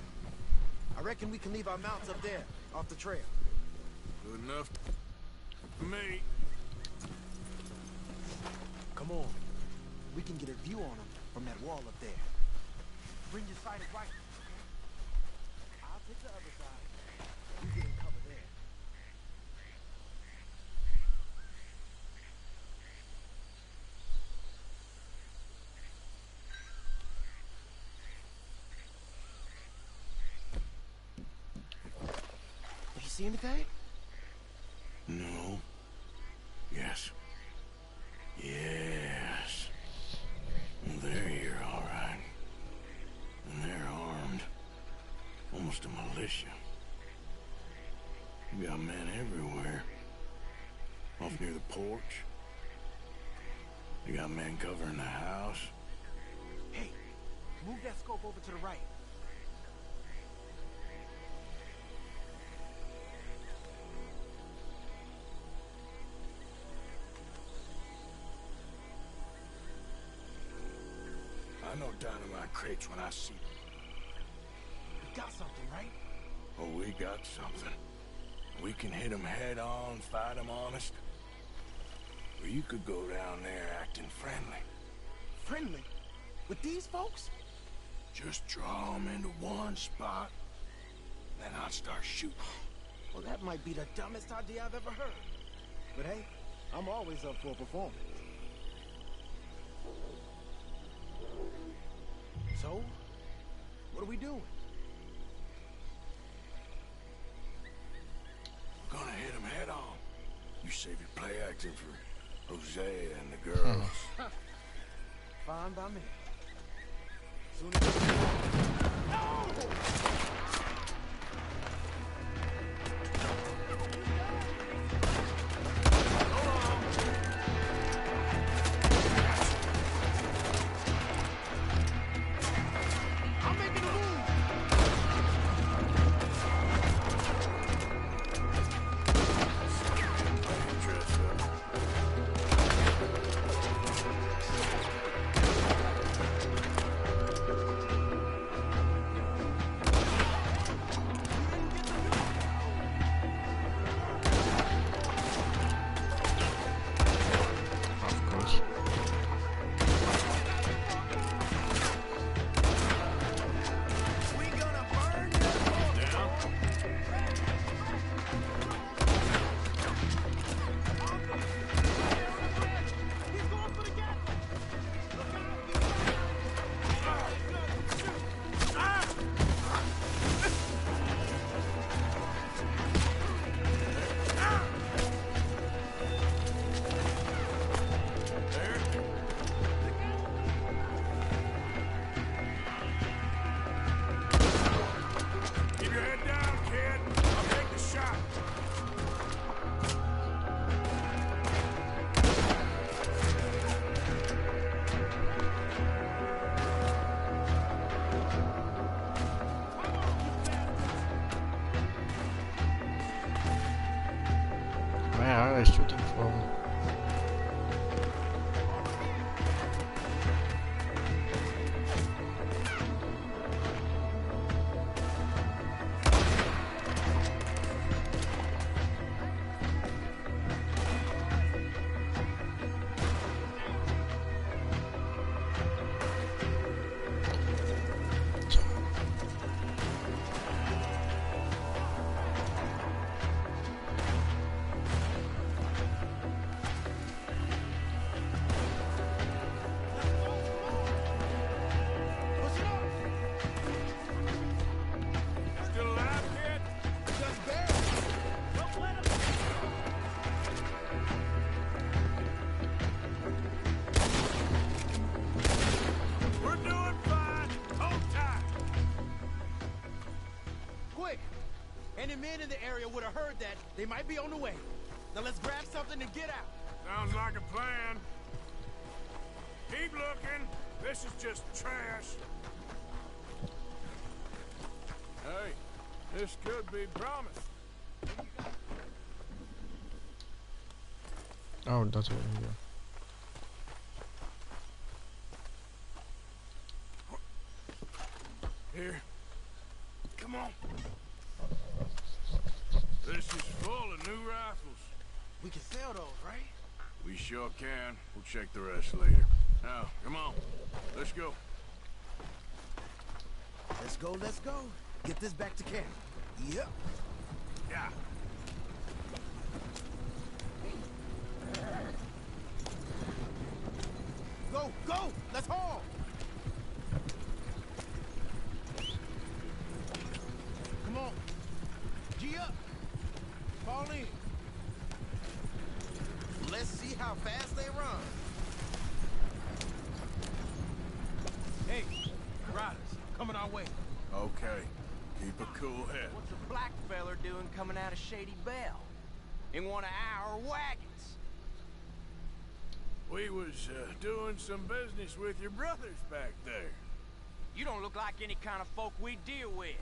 I reckon we can leave our mounts up there, off the trail. Good enough for me. Come on. We can get a view on them from that wall up there. Bring your sighted right. I'll take the other side. You get in cover there. You see anything? No. Yes. Yes. They're here, all right. And they're armed. Almost a militia. You got men everywhere. Off near the porch. You got men covering the house. Hey, move that scope over to the right. I know dynamite crates when I see them. We got something, right? Oh, we got something. We can hit them head on, fight them honest. Or you could go down there acting friendly. Friendly? With these folks? Just draw them into one spot, then I'll start shooting. Well, that might be the dumbest idea I've ever heard. But hey, I'm always up for a performance. So, what are we doing? Gonna hit them head on. You save your play acting for Hosea and the girls. Fine by me. Soon as no! I shooting from? Any men in the area would have heard that. They might be on the way. Now let's grab something and get out. Sounds like a plan. Keep looking. This is just trash. Hey, this could be promised. Oh, dat weer hier. Here. Come on. This is full of new rifles. We can sell those, right? We sure can. We'll check the rest later. Now, come on. Let's go. Let's go, let's go. Get this back to camp. Yep. Yeah. Go, go! Let's haul! Come on. G up. Fall in. Let's see how fast they run. Hey, riders, coming our way. Okay. Keep a cool head. What's a black feller doing coming out of Shady Belle? In one of our wagons? We was doing some business with your brothers back there. You don't look like any kind of folk we deal with.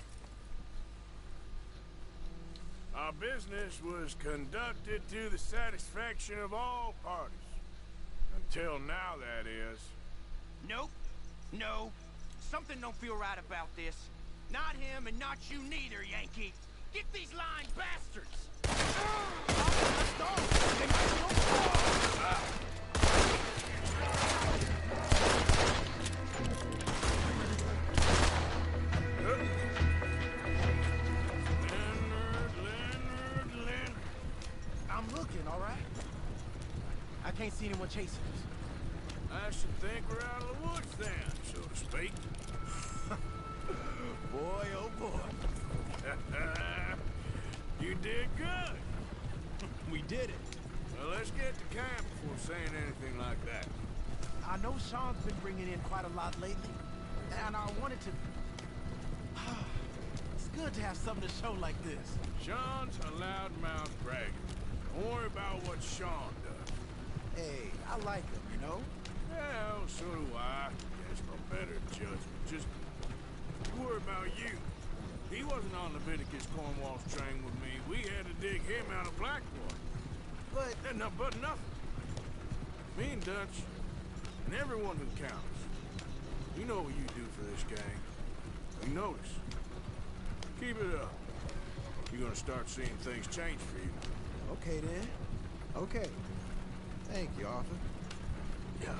Our business was conducted to the satisfaction of all parties. Until now, that is. Nope. No. Something don't feel right about this. Not him and not you neither, Yankee. Get these lying bastards! Let's go! They might be on Leonard. I'm looking, all right? I can't see anyone chasing us. I should think we're out of the woods then, so to speak. Boy, oh boy. You did good. We did it. Well, let's get to camp before saying anything like that. I know Sean's been bringing in quite a lot lately, and I wanted to... It's good to have something to show like this. Sean's a loudmouth bragger. Don't worry about what Sean does. Hey, I like him, you know? Well, so do I. Guess no better judgment. Just worry about you. He wasn't on Leviticus Cornwall's train with me. We had to dig him out of Blackwater. But nothing. Me and Dutch, and everyone who counts. You know what you do for this gang. We notice. Keep it up. You're gonna start seeing things change for you. Okay, then. Okay. Thank you, Arthur. Yeah.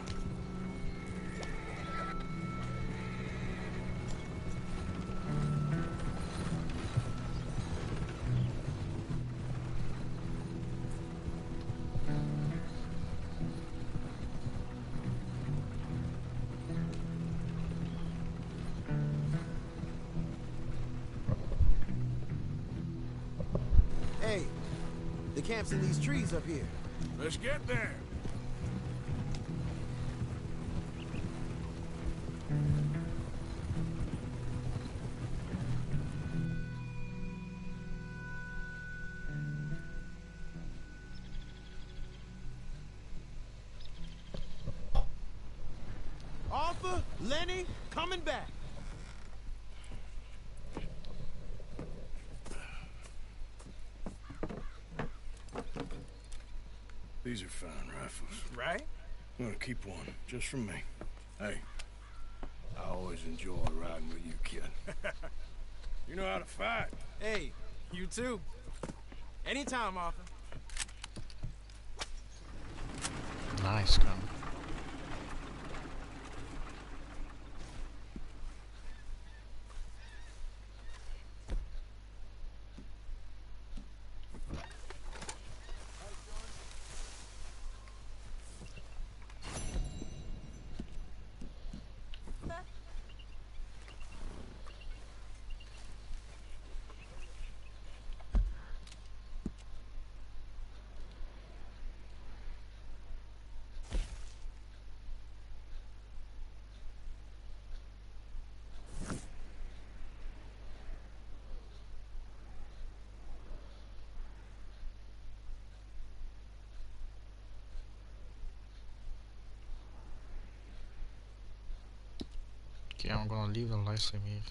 Hey, the camp's in these trees up here. Let's get there. Arthur, Lenny, coming back. These are fine rifles. Right? I'm gonna keep one, just for me. Hey, I always enjoy riding with you, kid. You know how to fight. Hey, you too. Anytime, Arthur. Nice gun. Okay, I'm gonna leave the live stream here.